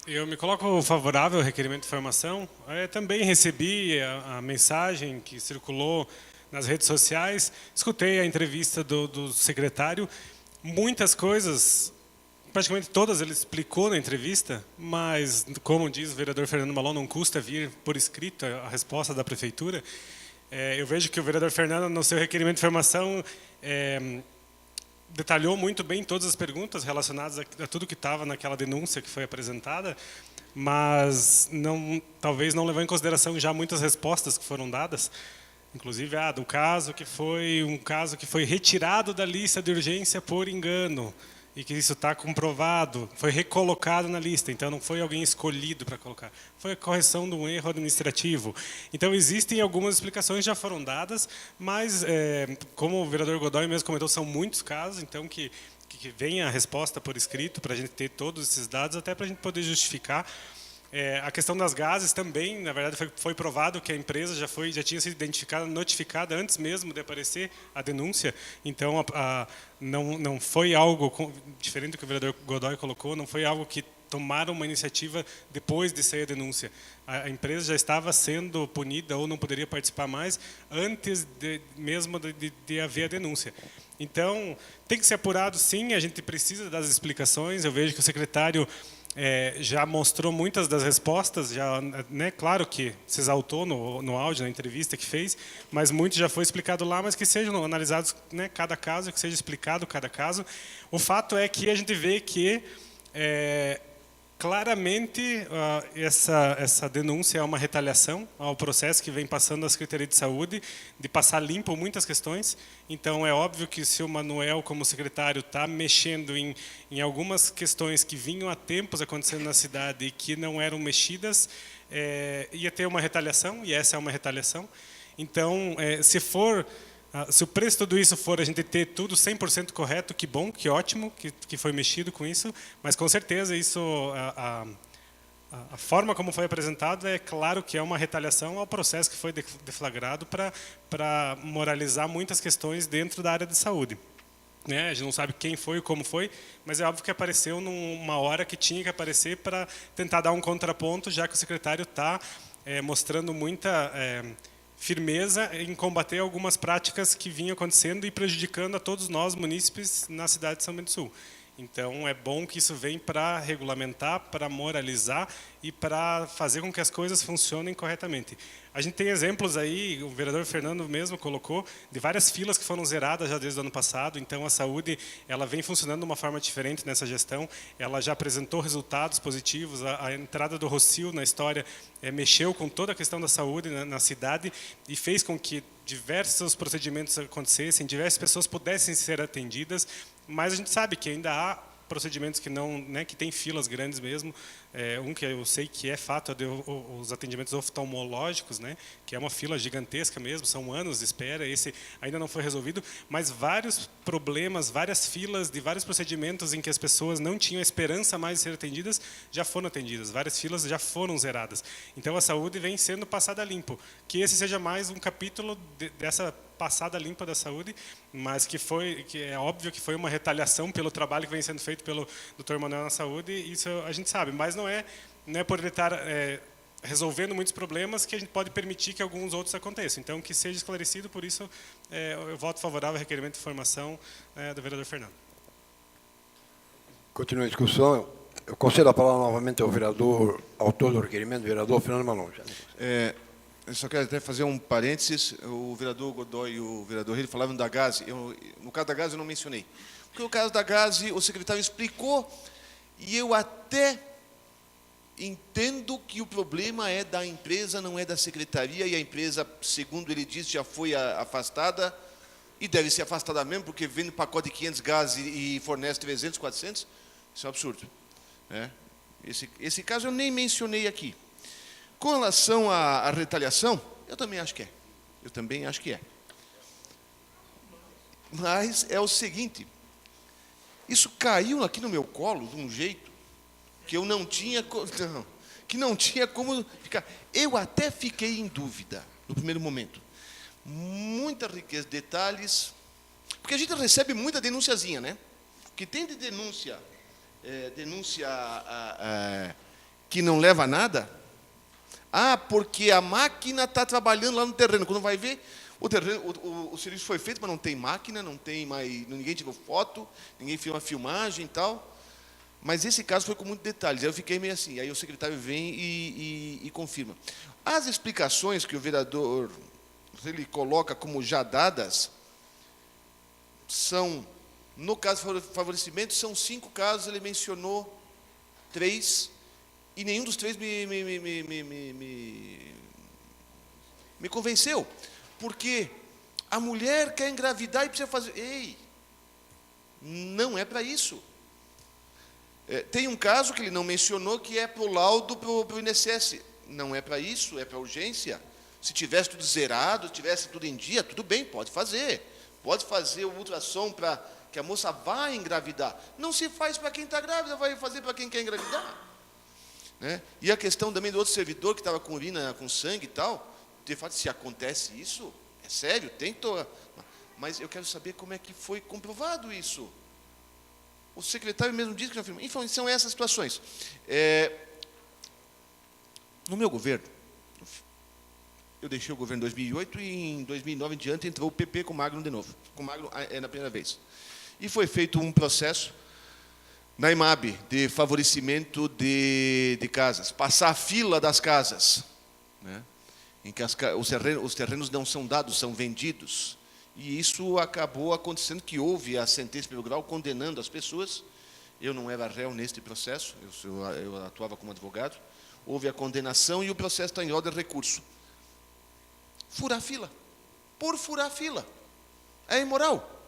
eu me coloco favorável ao requerimento de informação. Também recebi a mensagem que circulou nas redes sociais, escutei a entrevista do secretário. Muitas coisas, praticamente todas, ele explicou na entrevista, mas, como diz o vereador Fernando Malon, não custa vir por escrito a resposta da prefeitura. Eu vejo que o vereador Fernando, no seu requerimento de informação, detalhou muito bem todas as perguntas relacionadas a tudo que estava naquela denúncia que foi apresentada, mas talvez não levou em consideração já muitas respostas que foram dadas, inclusive do caso que foi um caso que foi retirado da lista de urgência por engano, e que isso está comprovado, foi recolocado na lista, então não foi alguém escolhido para colocar, foi a correção de um erro administrativo. Então existem algumas explicações que já foram dadas, mas como o vereador Godoy mesmo comentou, são muitos casos, então que venha a resposta por escrito, para a gente ter todos esses dados, até para a gente poder justificar. A questão das gases também, na verdade, foi provado que a empresa já tinha sido identificada, notificada antes mesmo de aparecer a denúncia. Então, não foi algo, diferente do que o vereador Godoy colocou, não foi algo que tomaram uma iniciativa depois de sair a denúncia. A empresa já estava sendo punida ou não poderia participar mais antes mesmo de haver a denúncia. Então, tem que ser apurado, sim, a gente precisa das explicações. Eu vejo que o secretário já mostrou muitas das respostas, né, claro que se exaltou no áudio, na entrevista que fez, mas muito já foi explicado lá, mas que sejam analisados, né, cada caso, que seja explicado cada caso. O fato é que a gente vê que Claramente, essa denúncia é uma retaliação ao processo que vem passando da Secretaria de Saúde, de passar limpo muitas questões. Então, é óbvio que se o Manuel, como secretário, está mexendo em algumas questões que vinham há tempos acontecendo na cidade e que não eram mexidas, ia ter uma retaliação, e essa é uma retaliação. Então, se o preço de tudo isso for a gente ter tudo 100% correto, que bom, que ótimo, que foi mexido com isso, mas com certeza isso, a forma como foi apresentado é claro que é uma retaliação ao processo que foi deflagrado para moralizar muitas questões dentro da área de saúde. Né? A gente não sabe quem foi, como foi, mas é óbvio que apareceu numa hora que tinha que aparecer para tentar dar um contraponto, já que o secretário está mostrando muita firmeza em combater algumas práticas que vinham acontecendo e prejudicando a todos nós, munícipes, na cidade de São Bento do Sul. Então, é bom que isso venha para regulamentar, para moralizar e para fazer com que as coisas funcionem corretamente. A gente tem exemplos aí, o vereador Fernando mesmo colocou, de várias filas que foram zeradas já desde o ano passado. Então, a saúde ela vem funcionando de uma forma diferente nessa gestão. Ela já apresentou resultados positivos. A entrada do Rossio na história mexeu com toda a questão da saúde na cidade e fez com que diversos procedimentos acontecessem, diversas pessoas pudessem ser atendidas, mas a gente sabe que ainda há procedimentos que não, né, que tem filas grandes mesmo. Um que eu sei que é fato é os atendimentos oftalmológicos, né, que é uma fila gigantesca mesmo, são anos de espera, esse ainda não foi resolvido, mas vários problemas, várias filas de vários procedimentos em que as pessoas não tinham esperança mais de ser atendidas, já foram atendidas, várias filas já foram zeradas. Então a saúde vem sendo passada limpo. Que esse seja mais um capítulo dessa passada limpa da saúde, mas que é óbvio que foi uma retaliação pelo trabalho que vem sendo feito pelo Dr. Manuel na saúde, isso a gente sabe, mas não é por ele estar resolvendo muitos problemas que a gente pode permitir que alguns outros aconteçam. Então, que seja esclarecido, por isso eu voto favorável ao requerimento de informação do vereador Fernando. Continua a discussão. Eu concedo a palavra novamente ao vereador, autor do requerimento, vereador Fernando Malon. Eu só quero até fazer um parênteses. O vereador Godoy e o vereador Rede falavam da Gaze. No caso da Gaze eu não mencionei. Porque o caso da Gaze, o secretário explicou, e eu até entendo que o problema é da empresa, não é da secretaria, e a empresa, segundo ele disse, já foi afastada, e deve ser afastada mesmo, porque vende pacote de 500 Gaze e fornece 300, 400, isso é um absurdo. Né? Esse caso eu nem mencionei aqui. Com relação à retaliação, eu também acho que é. Eu também acho que é. Mas é o seguinte, isso caiu aqui no meu colo de um jeito que eu não tinha como ficar. Eu até fiquei em dúvida no primeiro momento. Muita riqueza de detalhes, porque a gente recebe muita denunciazinha, né? O que tem de denúncia que não leva a nada. Porque a máquina está trabalhando lá no terreno. Quando vai ver, o serviço foi feito, mas não tem máquina, não tem mais, ninguém tirou foto, ninguém fez uma filmagem e tal. Mas esse caso foi com muitos detalhes. Aí eu fiquei meio assim. Aí o secretário vem e confirma. As explicações que o vereador ele coloca como já dadas são, no caso de favorecimento, são 5 casos, ele mencionou 3. E nenhum dos 3 me convenceu. Porque a mulher quer engravidar e precisa fazer... Ei, não é para isso. Tem um caso que ele não mencionou, que é para o laudo, para o INSS. Não é para isso, é para urgência. Se tivesse tudo zerado, se tivesse tudo em dia, tudo bem, pode fazer. Pode fazer o ultrassom para que a moça vá engravidar. Não se faz para quem está grávida, vai fazer para quem quer engravidar. Né? E a questão também do outro servidor que estava com urina, com sangue e tal, de fato, se acontece isso, é sério, mas eu quero saber como é que foi comprovado isso. O secretário mesmo disse que já firmou. Enfim, são essas situações. No meu governo, eu deixei o governo em 2008 e em 2009 em diante entrou o PP com o Magno de novo. Com o Magno na primeira vez. E foi feito um processo na IMAB, de favorecimento de casas, passar a fila das casas, né, em que os terrenos não são dados, são vendidos. E isso acabou acontecendo que houve a sentença pelo grau condenando as pessoas, eu não era réu neste processo, eu atuava como advogado. Houve a condenação e o processo está em ordem de recurso. Furar fila. Por furar fila. É imoral.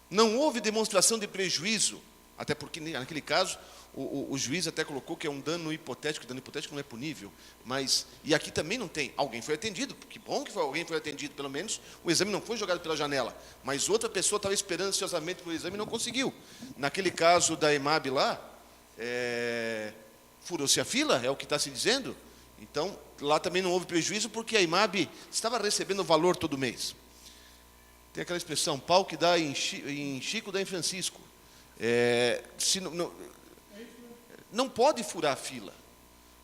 Não houve demonstração de prejuízo, até porque, naquele caso, o juiz até colocou que é um dano hipotético, dano hipotético não é punível, mas, e aqui também não tem, alguém foi atendido, que bom que alguém foi atendido, pelo menos, o exame não foi jogado pela janela, mas outra pessoa estava esperando ansiosamente pelo exame e não conseguiu. Naquele caso da EMAB lá, furou-se a fila, é o que está se dizendo, então, lá também não houve prejuízo, porque a EMAB estava recebendo valor todo mês. Tem aquela expressão, pau que dá em Chico, dá em Francisco. Não pode furar a fila.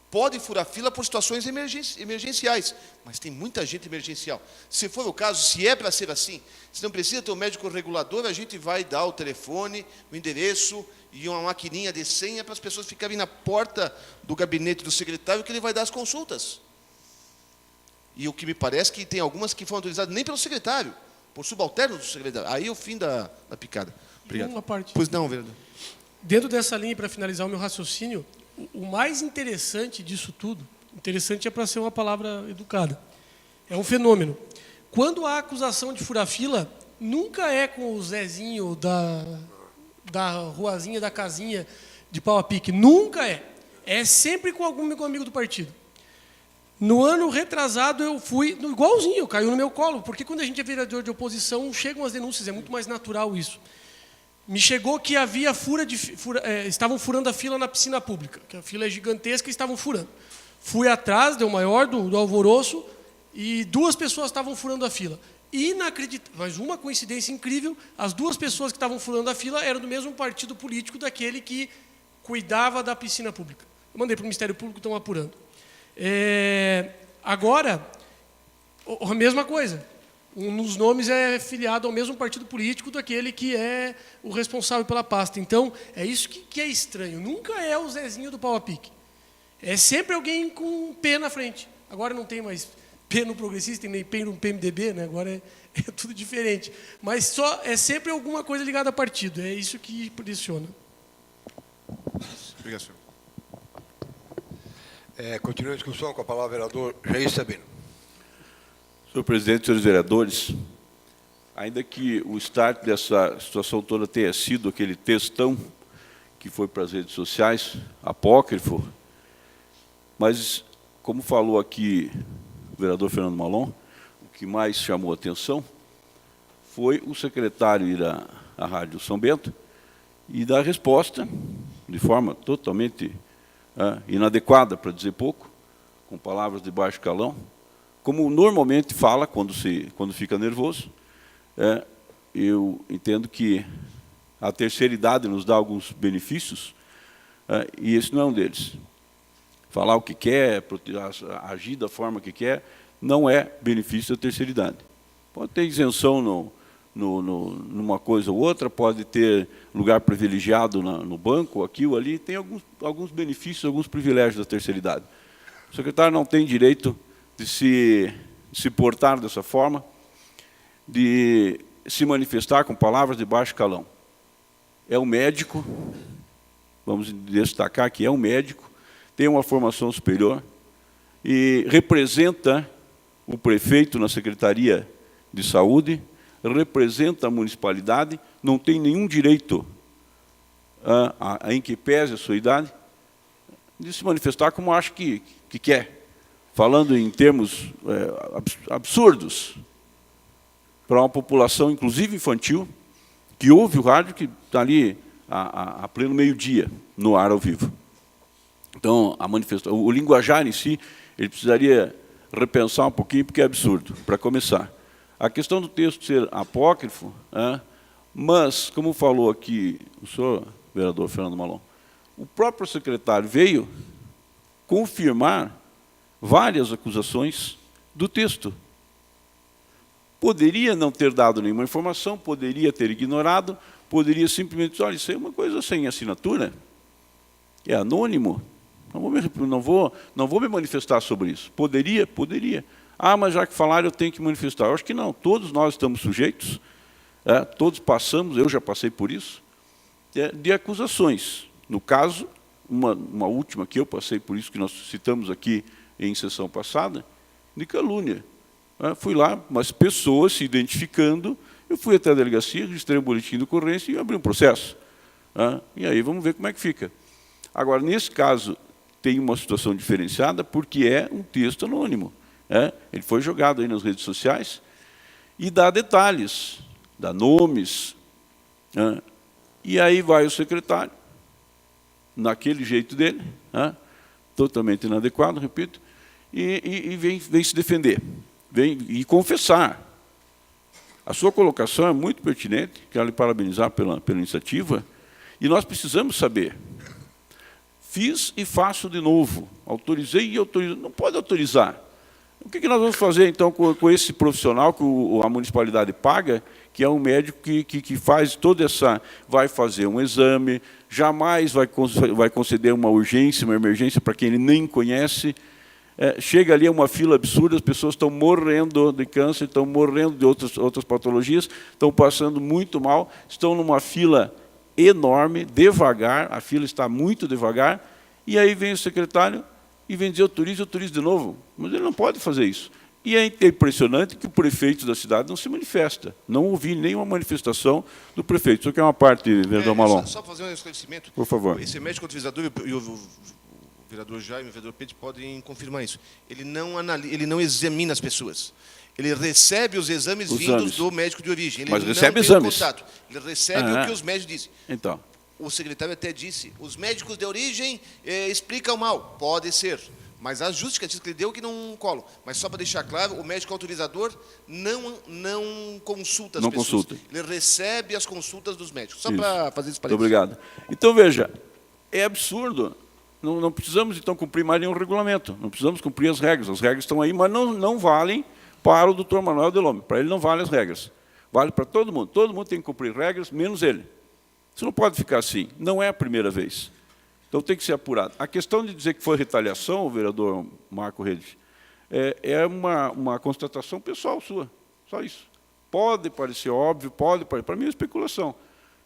Pode furar a fila por situações emergenciais, mas tem muita gente emergencial. Se for o caso, se é para ser assim, se não precisa ter um médico regulador, a gente vai dar o telefone, o endereço e uma maquininha de senha para as pessoas ficarem na porta do gabinete do secretário, que ele vai dar as consultas. E o que me parece que tem algumas que foram autorizadas nem pelo secretário, por subalterno do secretário. Aí é o fim da picada. Obrigado. Uma parte. Pois não, vereador. Dentro dessa linha, para finalizar o meu raciocínio, o mais interessante disso tudo, interessante é para ser uma palavra educada, é um fenômeno. Quando há acusação de furar fila, nunca é com o Zezinho da ruazinha, da casinha de pau a pique. Nunca é. É sempre com algum amigo do partido. No ano retrasado eu fui igualzinho, caiu no meu colo, porque quando a gente é vereador de oposição, chegam as denúncias, é muito mais natural isso. Me chegou que havia estavam furando a fila na piscina pública, que a fila é gigantesca e estavam furando. Fui atrás, deu maior do alvoroço, e 2 pessoas estavam furando a fila. Inacreditável, mas uma coincidência incrível, as 2 pessoas que estavam furando a fila eram do mesmo partido político daquele que cuidava da piscina pública. Eu mandei para o Ministério Público, estão apurando. Agora, a mesma coisa. Um dos nomes é filiado ao mesmo partido político daquele que é o responsável pela pasta. Então, é isso que é estranho. Nunca é o Zezinho do pau a pique. É sempre alguém com P na frente. Agora não tem mais P no progressista, nem P no PMDB, né? Agora é tudo diferente. Mas é sempre alguma coisa ligada a partido. É isso que impressiona. Obrigado, senhor. Continua a discussão com a palavra o vereador Jair Sabino. Senhor presidente, senhores vereadores, ainda que o start dessa situação toda tenha sido aquele textão que foi para as redes sociais, apócrifo, mas, como falou aqui o vereador Fernando Malon, o que mais chamou a atenção foi o secretário ir à Rádio São Bento e dar resposta de forma totalmente inadequada, para dizer pouco, com palavras de baixo calão, como normalmente fala quando fica nervoso. Eu entendo que a terceira idade nos dá alguns benefícios, e esse não é um deles. Falar o que quer, agir da forma que quer, não é benefício da terceira idade. Pode ter isenção numa coisa ou outra, pode ter lugar privilegiado no banco, aqui ou ali, tem alguns benefícios, alguns privilégios da terceira idade. O secretário não tem direito de se portar dessa forma, de se manifestar com palavras de baixo calão. É um médico, vamos destacar que é um médico, tem uma formação superior e representa o prefeito na Secretaria de Saúde, representa a municipalidade, não tem nenhum direito, em que pese a sua idade, de se manifestar como acha que quer, falando em termos absurdos para uma população, inclusive infantil, que ouve o rádio, que está ali a pleno meio-dia, no ar ao vivo. Então, o linguajar em si, ele precisaria repensar um pouquinho, porque é absurdo, para começar. A questão do texto ser apócrifo, mas, como falou aqui o senhor, vereador Fernando Malon, o próprio secretário veio confirmar várias acusações do texto. Poderia não ter dado nenhuma informação, poderia ter ignorado, poderia simplesmente dizer, olha, isso é uma coisa sem assinatura, é anônimo, não vou me manifestar sobre isso. Poderia? Poderia. Mas já que falaram, eu tenho que manifestar. Eu acho que não, todos nós estamos sujeitos, todos passamos, eu já passei por isso, de acusações. No caso, uma última que eu passei por isso, que nós citamos aqui em sessão passada, de calúnia. Fui lá, mas pessoas se identificando, eu fui até a delegacia, registrei um boletim de ocorrência e abri um processo. E aí vamos ver como é que fica. Agora, nesse caso, tem uma situação diferenciada, porque é um texto anônimo. Ele foi jogado aí nas redes sociais e dá detalhes, dá nomes. E aí vai o secretário, naquele jeito dele, totalmente inadequado, repito, e vem se defender, vem e confessar. A sua colocação é muito pertinente, quero lhe parabenizar pela iniciativa, e nós precisamos saber. Fiz e faço de novo, autorizei e autorizo. Não pode autorizar. O que nós vamos fazer, então, com esse profissional que a municipalidade paga, que é um médico que faz toda essa... vai fazer um exame, jamais vai conceder uma urgência, uma emergência para quem ele nem conhece. Chega ali a uma fila absurda, as pessoas estão morrendo de câncer, estão morrendo de outras patologias, estão passando muito mal, estão numa fila enorme, devagar, a fila está muito devagar, e aí vem o secretário e vem dizer autorize de novo. Mas ele não pode fazer isso. E é impressionante que o prefeito da cidade não se manifesta. Não ouvi nenhuma manifestação do prefeito. Isso aqui é uma parte, vereador Malon. Só fazer um esclarecimento. Por favor. Esse médico utilizador e o vereador Jaime e o vereador Pedro podem confirmar isso. Ele não examina as pessoas. Ele recebe os exames vindos do médico de origem. Ele mas não recebe tem exames. Contato. Ele recebe o que os médicos dizem. Então. O secretário até disse, os médicos de origem explicam mal. Pode ser. Mas as justificativas que ele deu que não colam. Mas só para deixar claro, o médico autorizador não consulta as pessoas. Consulta. Ele recebe as consultas dos médicos. Só para fazer esse parênteses. Muito obrigado. Então, veja, é absurdo. Não precisamos, então, cumprir mais nenhum regulamento. Não precisamos cumprir as regras. As regras estão aí, mas não valem para o doutor Manuel Delome. Para ele não valem as regras. Vale para todo mundo. Todo mundo tem que cumprir regras, menos ele. Isso não pode ficar assim. Não é a primeira vez. Então tem que ser apurado. A questão de dizer que foi retaliação, o vereador Marco Redes, é uma constatação pessoal sua. Só isso. Pode parecer óbvio, para mim é especulação.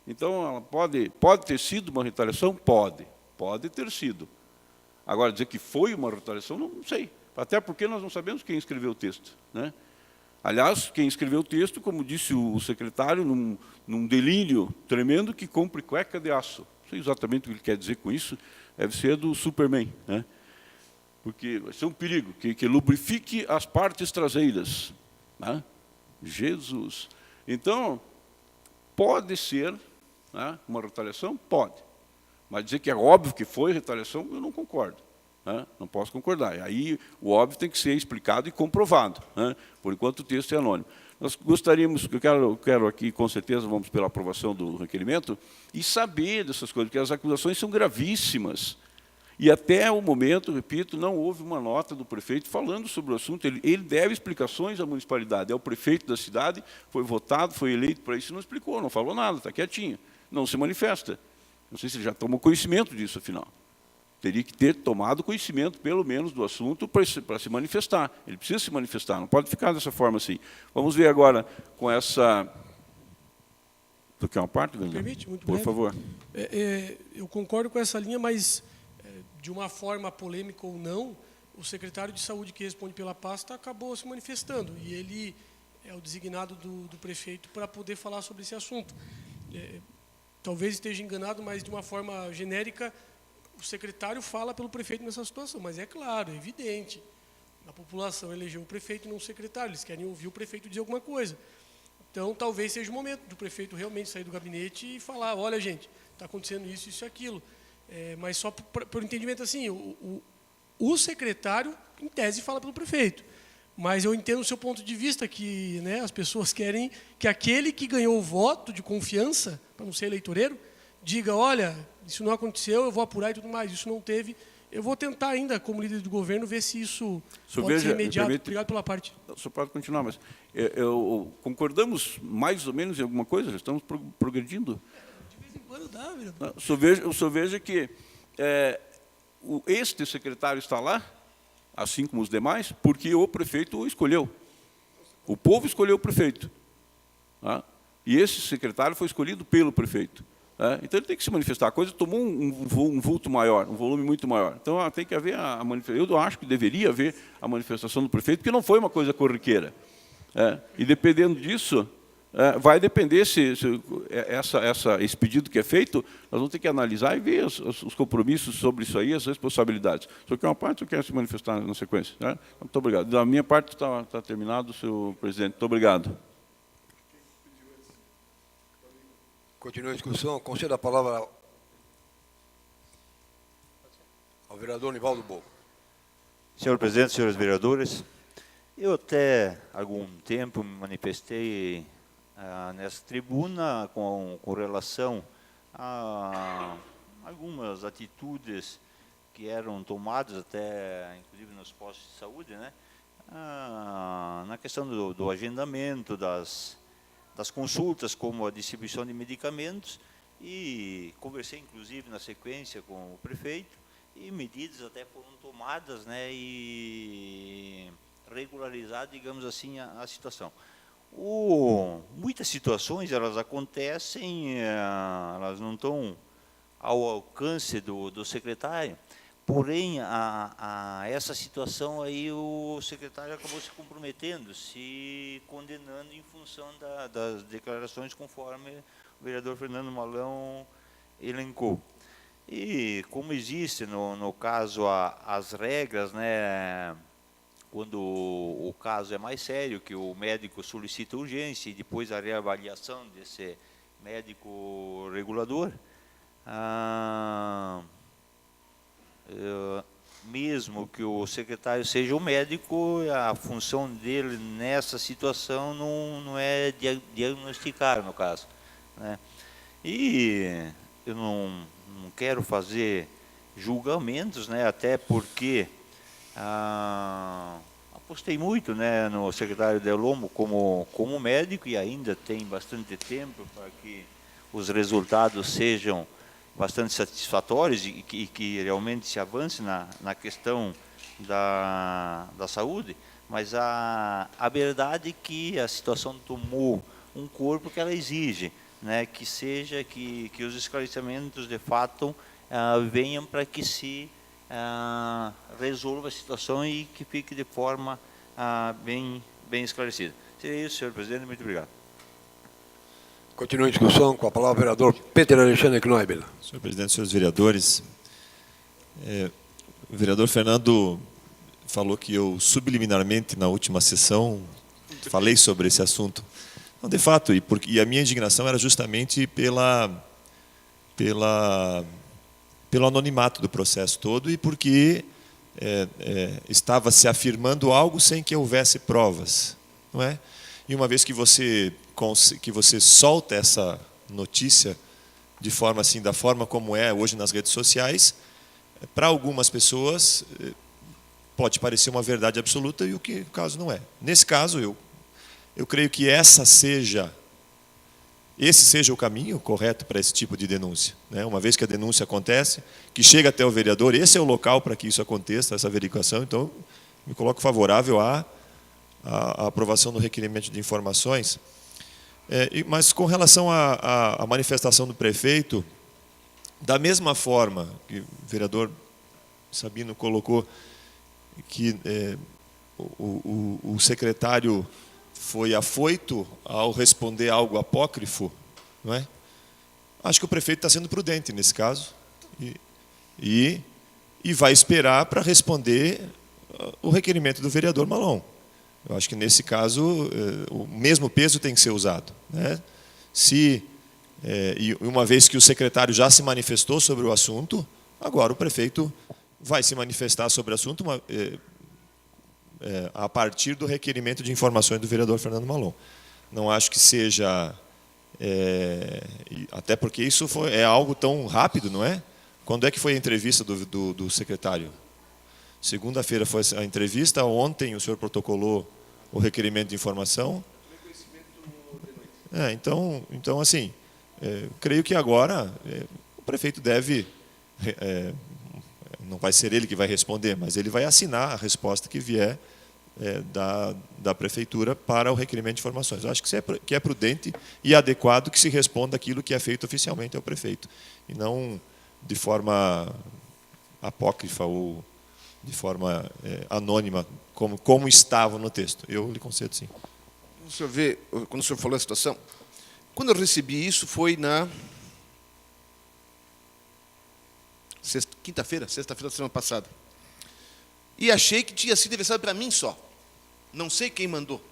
Então, ela pode ter sido uma retaliação? Pode ter sido. Agora, dizer que foi uma retaliação, não sei. Até porque nós não sabemos quem escreveu o texto. Aliás, quem escreveu o texto, como disse o secretário, num delírio tremendo, que compre cueca de aço. Não sei exatamente o que ele quer dizer com isso, deve ser do Superman. Porque vai ser um perigo, que lubrifique as partes traseiras. Jesus! Então, pode ser uma retaliação? Pode. Mas dizer que é óbvio que foi retaliação, eu não concordo. Não posso concordar. Aí o óbvio tem que ser explicado e comprovado. Por enquanto o texto é anônimo. Nós gostaríamos, eu quero aqui, com certeza, vamos pela aprovação do requerimento, e saber dessas coisas, porque as acusações são gravíssimas. E até o momento, repito, não houve uma nota do prefeito falando sobre o assunto. Ele deve explicações à municipalidade. É o prefeito da cidade, foi votado, foi eleito para isso, não explicou, não falou nada, está quietinho, não se manifesta. Não sei se ele já tomou conhecimento disso, afinal. Teria que ter tomado conhecimento, pelo menos, do assunto para se manifestar. Ele precisa se manifestar, não pode ficar dessa forma assim. Vamos ver agora com essa... Tu quer uma parte, Daniel? Permite, muito Por breve. favor. Eu concordo com essa linha, mas, de uma forma polêmica ou não, o secretário de Saúde que responde pela pasta acabou se manifestando, e ele é o designado do prefeito para poder falar sobre esse assunto. Talvez esteja enganado, mas, de uma forma genérica, o secretário fala pelo prefeito nessa situação, mas é claro, é evidente. A população elegeu o prefeito e não o secretário, eles querem ouvir o prefeito dizer alguma coisa. Então, talvez seja o momento do prefeito realmente sair do gabinete e falar, olha, gente, está acontecendo isso, isso e aquilo. Mas só por entendimento assim, o secretário, em tese, fala pelo prefeito. Mas eu entendo o seu ponto de vista, que as pessoas querem que aquele que ganhou o voto de confiança, para não ser eleitoreiro, diga, olha, isso não aconteceu, eu vou apurar e tudo mais, isso não teve. Eu vou tentar ainda, como líder do governo, ver se isso pode ser remediado. Obrigado pela parte. Só pode continuar, mas concordamos mais ou menos em alguma coisa? Já estamos progredindo? De vez em quando dá, vereador. Eu só vejo que este secretário está lá, assim como os demais, porque o prefeito o escolheu. O povo escolheu o prefeito. E esse secretário foi escolhido pelo prefeito. Então ele tem que se manifestar. A coisa tomou um vulto maior, um volume muito maior. Então tem que haver a manifestação. Eu acho que deveria haver a manifestação do prefeito, porque não foi uma coisa corriqueira. E dependendo disso, vai depender esse pedido que é feito, nós vamos ter que analisar e ver os compromissos sobre isso aí, as responsabilidades. Só que uma parte eu quero se manifestar na sequência. Muito obrigado. Da minha parte está terminado, senhor presidente. Muito obrigado. Continua a discussão. Concedo a palavra ao vereador Nivaldo Bogo. Senhor presidente, senhores vereadores, eu até algum tempo me manifestei nessa tribuna com relação a algumas atitudes que eram tomadas até, inclusive, nos postos de saúde, né? Na questão do agendamento das consultas, como a distribuição de medicamentos, e conversei, inclusive, na sequência com o prefeito, e medidas até foram tomadas, né, e regularizar, digamos assim, a situação. Muitas situações, elas acontecem, elas não estão ao alcance do secretário, porém, a essa situação aí o secretário acabou se comprometendo, se condenando em função das declarações conforme o vereador Fernando Malão elencou. E como existe no caso as regras, né, quando o caso é mais sério, que o médico solicita urgência e depois a reavaliação desse médico regulador, mesmo que o secretário seja o médico, a função dele nessa situação não é diagnosticar, no caso, né? E eu não quero fazer julgamentos, né, até porque apostei muito, né, no secretário Delombo como médico, e ainda tem bastante tempo para que os resultados sejam bastante satisfatórios e que realmente se avance na questão da saúde, mas a verdade é que a situação tomou um corpo que ela exige, né, que os esclarecimentos de fato venham para que se resolva a situação e que fique de forma bem esclarecida. Seria isso, senhor presidente, muito obrigado. Continua a discussão com a palavra o vereador Peter Alexandre Knoibel. Senhor presidente, senhores vereadores, o vereador Fernando falou que eu subliminarmente na última sessão falei sobre esse assunto. Não, de fato, e a minha indignação era justamente pelo anonimato do processo todo e porque estava se afirmando algo sem que houvesse provas, não é? E uma vez que você solta essa notícia de forma assim, da forma como é hoje nas redes sociais, para algumas pessoas pode parecer uma verdade absoluta e o que o caso não é. Nesse caso, eu creio que esse seja o caminho correto para esse tipo de denúncia, né? Uma vez que a denúncia acontece, que chega até o vereador, esse é o local para que isso aconteça, essa verificação, então me coloco favorável à aprovação do requerimento de informações. Mas com relação à manifestação do prefeito, da mesma forma que o vereador Sabino colocou que o secretário foi afoito ao responder algo apócrifo, não é? Acho que o prefeito está sendo prudente nesse caso e vai esperar para responder o requerimento do vereador Malon. Eu acho que nesse caso o mesmo peso tem que ser usado, né? E uma vez que o secretário já se manifestou sobre o assunto, agora o prefeito vai se manifestar sobre o assunto a partir do requerimento de informações do vereador Fernando Malon. Não acho que seja... até porque isso é algo tão rápido, não é? Quando é que foi a entrevista do secretário? Segunda-feira foi a entrevista, ontem o senhor protocolou o requerimento de informação. Então assim, creio que agora o prefeito deve... não vai ser ele que vai responder, mas ele vai assinar a resposta que vier da prefeitura para o requerimento de informações. Eu acho que é prudente e adequado que se responda aquilo que é feito oficialmente ao prefeito, e não de forma apócrifa ou de forma anônima, como estava no texto. Eu lhe concedo sim. O senhor vê, quando o senhor falou a situação, quando eu recebi isso foi na sexta-feira da semana passada. E achei que tinha sido enviado para mim só. Não sei quem mandou,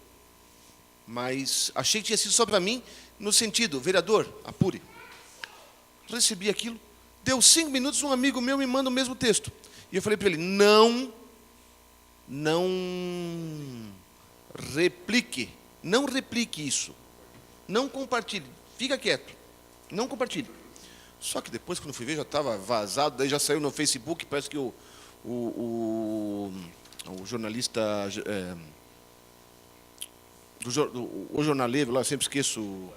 mas achei que tinha sido só para mim, no sentido, vereador, apure. Recebi aquilo, deu 5 minutos, um amigo meu me manda o mesmo texto. E eu falei para ele, não replique isso. Não compartilhe, fica quieto, não compartilhe. Só que depois, quando fui ver, já estava vazado, daí já saiu no Facebook, parece que o jornalista, o jornaleiro lá, eu sempre esqueço,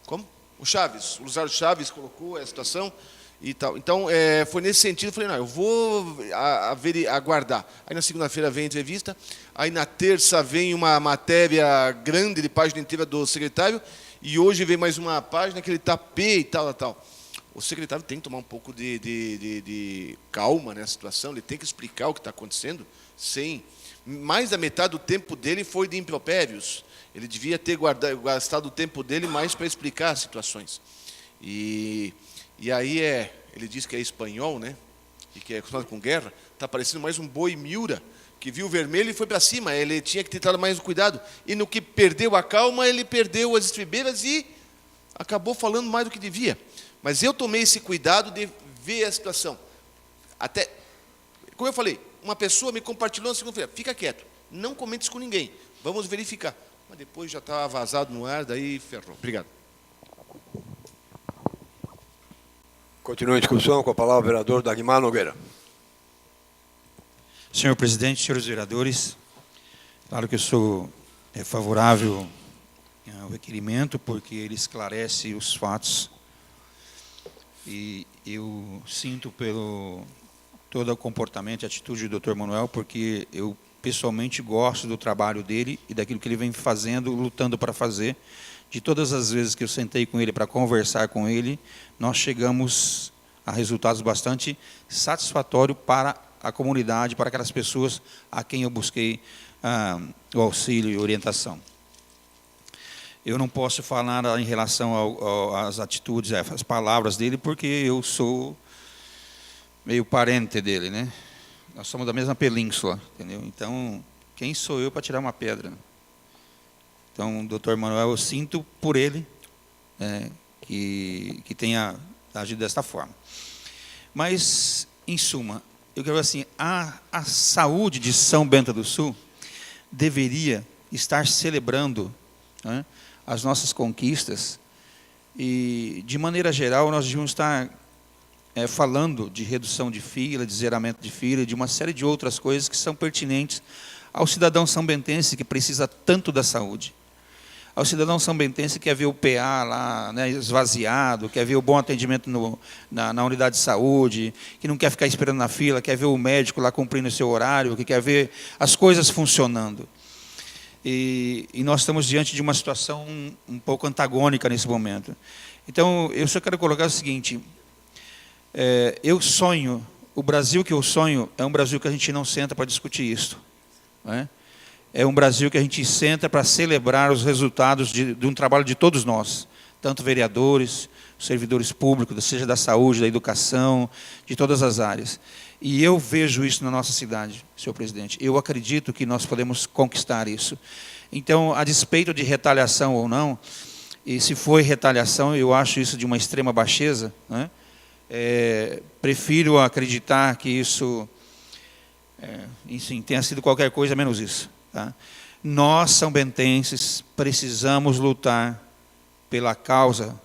como? O Chaves, o Luzardo Chaves colocou a situação e tal. Então, foi nesse sentido, eu falei, não, eu vou aguardar. Aí na segunda-feira vem a entrevista, aí na terça vem uma matéria grande de página inteira do secretário, e hoje vem mais uma página que ele tapê e tal. O secretário tem que tomar um pouco de calma nessa situação, ele tem que explicar o que está acontecendo, sem... Mais da metade do tempo dele foi de impropérios. Ele devia ter gastado o tempo dele mais para explicar as situações. E aí ele diz que é espanhol, né? E que é acostumado com guerra, está parecendo mais um boi miura, que viu o vermelho e foi para cima. Ele tinha que ter dado mais cuidado. E no que perdeu a calma, ele perdeu as estribeiras e acabou falando mais do que devia. Mas eu tomei esse cuidado de ver a situação. Até, como eu falei, uma pessoa me compartilhou na segunda-feira, fica quieto, não comente isso com ninguém, vamos verificar. Mas depois já estava vazado no ar, daí ferrou. Obrigado. Continua a discussão, com a palavra o vereador Dagmar Nogueira. Senhor presidente, senhores vereadores, claro que eu sou favorável ao requerimento, porque ele esclarece os fatos. E eu sinto pelo todo o comportamento e atitude do Dr. Manuel, porque eu pessoalmente gosto do trabalho dele e daquilo que ele vem fazendo, lutando para fazer. De todas as vezes que eu sentei com ele para conversar com ele, nós chegamos a resultados bastante satisfatórios para a comunidade, para aquelas pessoas a quem eu busquei o auxílio e orientação. Eu não posso falar em relação às atitudes, às palavras dele, porque eu sou meio parente dele, né? Nós somos da mesma península, entendeu? Então, quem sou eu para tirar uma pedra? Então, doutor Manuel, eu sinto por ele que tenha agido desta forma. Mas, em suma, eu quero assim, a saúde de São Bento do Sul deveria estar celebrando, né, as nossas conquistas, e, de maneira geral, nós devíamos estar falando de redução de fila, de zeramento de fila, de uma série de outras coisas que são pertinentes ao cidadão são-bentense que precisa tanto da saúde. Ao cidadão são-bentense que quer ver o PA lá, né, esvaziado, quer ver o bom atendimento na unidade de saúde, que não quer ficar esperando na fila, quer ver o médico lá cumprindo o seu horário, que quer ver as coisas funcionando. E nós estamos diante de uma situação um pouco antagônica nesse momento. Então, eu só quero colocar o seguinte, eu sonho, o Brasil que eu sonho é um Brasil que a gente não senta para discutir isso, né? É um Brasil que a gente senta para celebrar os resultados de um trabalho de todos nós, tanto vereadores, servidores públicos, seja da saúde, da educação, de todas as áreas. E eu vejo isso na nossa cidade, senhor presidente. Eu acredito que nós podemos conquistar isso. Então, a despeito de retaliação ou não, e se foi retaliação, eu acho isso de uma extrema baixeza, né? Prefiro acreditar que isso, enfim, tenha sido qualquer coisa menos isso. Tá? Nós, são-bentenses, precisamos lutar pela causa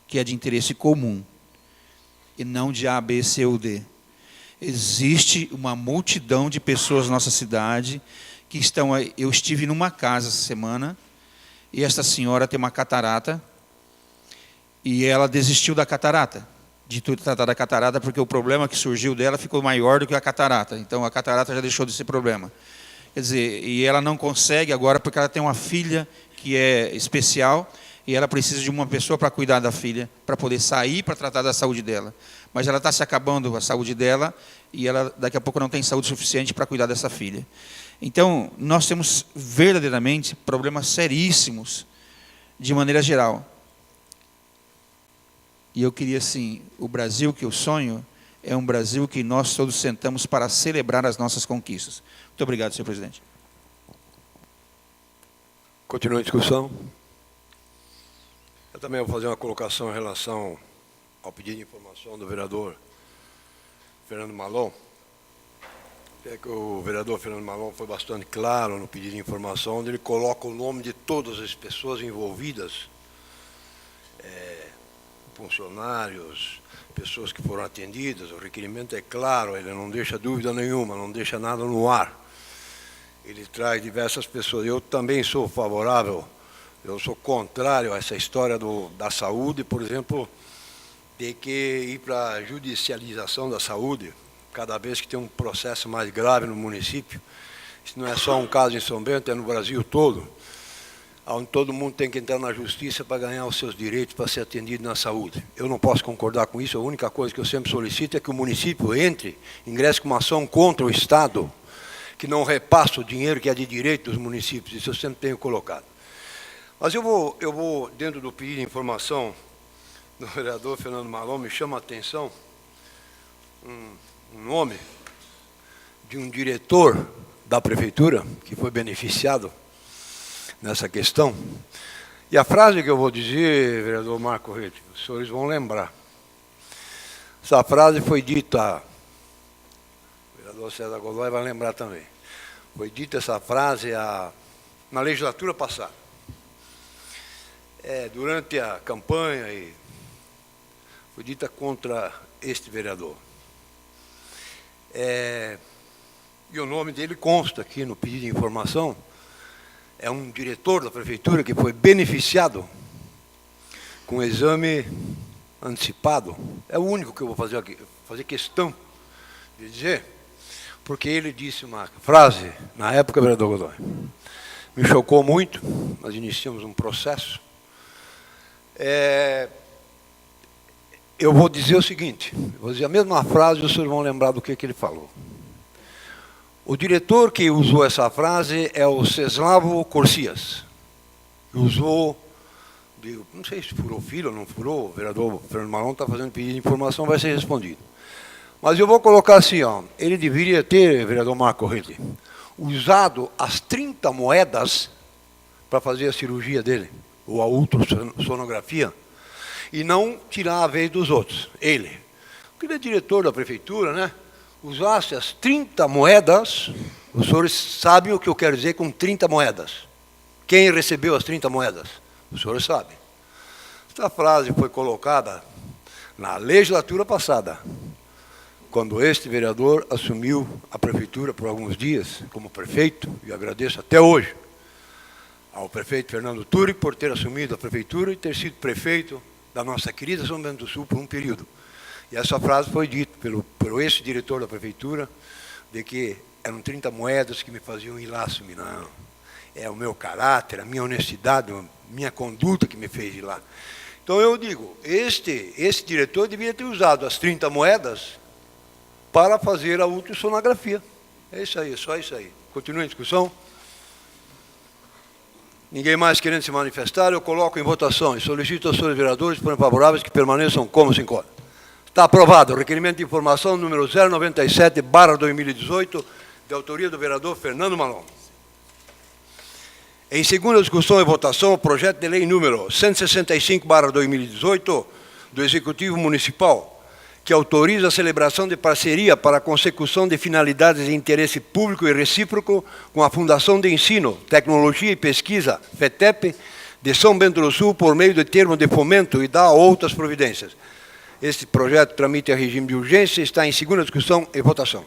que é de interesse comum, e não de A, B, C ou D. Existe uma multidão de pessoas na nossa cidade que estão aí. Eu estive numa casa essa semana, e esta senhora tem uma catarata, e ela desistiu da catarata, de tudo tratar da catarata, porque o problema que surgiu dela ficou maior do que a catarata. Então, a catarata já deixou de ser problema. Quer dizer, e ela não consegue agora porque ela tem uma filha que é especial e ela precisa de uma pessoa para cuidar da filha, para poder sair para tratar da saúde dela. Mas ela está se acabando a saúde dela e ela daqui a pouco não tem saúde suficiente para cuidar dessa filha. Então, nós temos verdadeiramente problemas seríssimos de maneira geral. E eu queria, assim, o Brasil que eu sonho é um Brasil que nós todos sentamos para celebrar as nossas conquistas. Muito obrigado, senhor presidente. Continua a discussão. Eu também vou fazer uma colocação em relação ao pedido de informação do vereador Fernando Malon. É que o vereador Fernando Malon foi bastante claro no pedido de informação, onde ele coloca o nome de todas as pessoas envolvidas, funcionários, pessoas que foram atendidas. O requerimento é claro, ele não deixa dúvida nenhuma, não deixa nada no ar. Ele traz diversas pessoas. Eu também sou favorável, eu sou contrário a essa história da saúde, por exemplo, de que ir para a judicialização da saúde, cada vez que tem um processo mais grave no município. Isso não é só um caso em São Bento, é no Brasil todo, onde todo mundo tem que entrar na justiça para ganhar os seus direitos, para ser atendido na saúde. Eu não posso concordar com isso. A única coisa que eu sempre solicito é que o município ingresse com uma ação contra o Estado, que não repassa o dinheiro que é de direito dos municípios. Isso eu sempre tenho colocado. Mas eu vou dentro do pedido de informação do vereador Fernando Malon, me chama a atenção um nome de um diretor da prefeitura que foi beneficiado nessa questão. E a frase que eu vou dizer, vereador Marco Rede, os senhores vão lembrar. Essa frase foi dita, o vereador César Godoy vai lembrar também, foi dita essa frase na legislatura passada. Durante a campanha, e foi dita contra este vereador. E o nome dele consta aqui no pedido de informação. É um diretor da prefeitura que foi beneficiado com exame antecipado. É o único que eu vou fazer aqui, fazer questão de dizer, porque ele disse uma frase, na época, vereador Godoy, me chocou muito. Nós iniciamos um processo. Eu vou dizer o seguinte, vou dizer a mesma frase e os senhores vão lembrar do que ele falou. O diretor que usou essa frase é o Ceslavo Corsias, que usou, não sei se furou filho ou não furou, o vereador Fernando Malon está fazendo pedido de informação, vai ser respondido. Mas eu vou colocar assim, ele deveria ter, vereador Marco Rede, usado as 30 moedas para fazer a cirurgia dele, ou a ultrassonografia, e não tirar a vez dos outros, ele. Porque ele é diretor da prefeitura, né? Usasse as 30 moedas, os senhores sabem o que eu quero dizer com 30 moedas. Quem recebeu as 30 moedas? Os senhores sabem. Esta frase foi colocada na legislatura passada, quando este vereador assumiu a prefeitura por alguns dias como prefeito, e agradeço até hoje ao prefeito Fernando Turi por ter assumido a prefeitura e ter sido prefeito da nossa querida São Bento do Sul por um período. E essa frase foi dita pelo ex-diretor da prefeitura, de que eram 30 moedas que me faziam ir lá assumir. Não, é o meu caráter, a minha honestidade, a minha conduta que me fez ir lá. Então eu digo, esse diretor devia ter usado as 30 moedas para fazer a ultrassonografia. É isso aí, é só isso aí. Continua a discussão. Ninguém mais querendo se manifestar, eu coloco em votação e solicito aos senhores vereadores, por favoráveis, que permaneçam como se encontram. Está aprovado o requerimento de informação número 097/2018, de autoria do vereador Fernando Malon. Em segunda discussão e votação, o projeto de lei número 165/2018, do Executivo Municipal, que autoriza a celebração de parceria para a consecução de finalidades de interesse público e recíproco com a Fundação de Ensino, Tecnologia e Pesquisa, FETEP, de São Bento do Sul, por meio de termo de fomento e dá outras providências. Este projeto tramite a regime de urgência, está em segunda discussão e votação.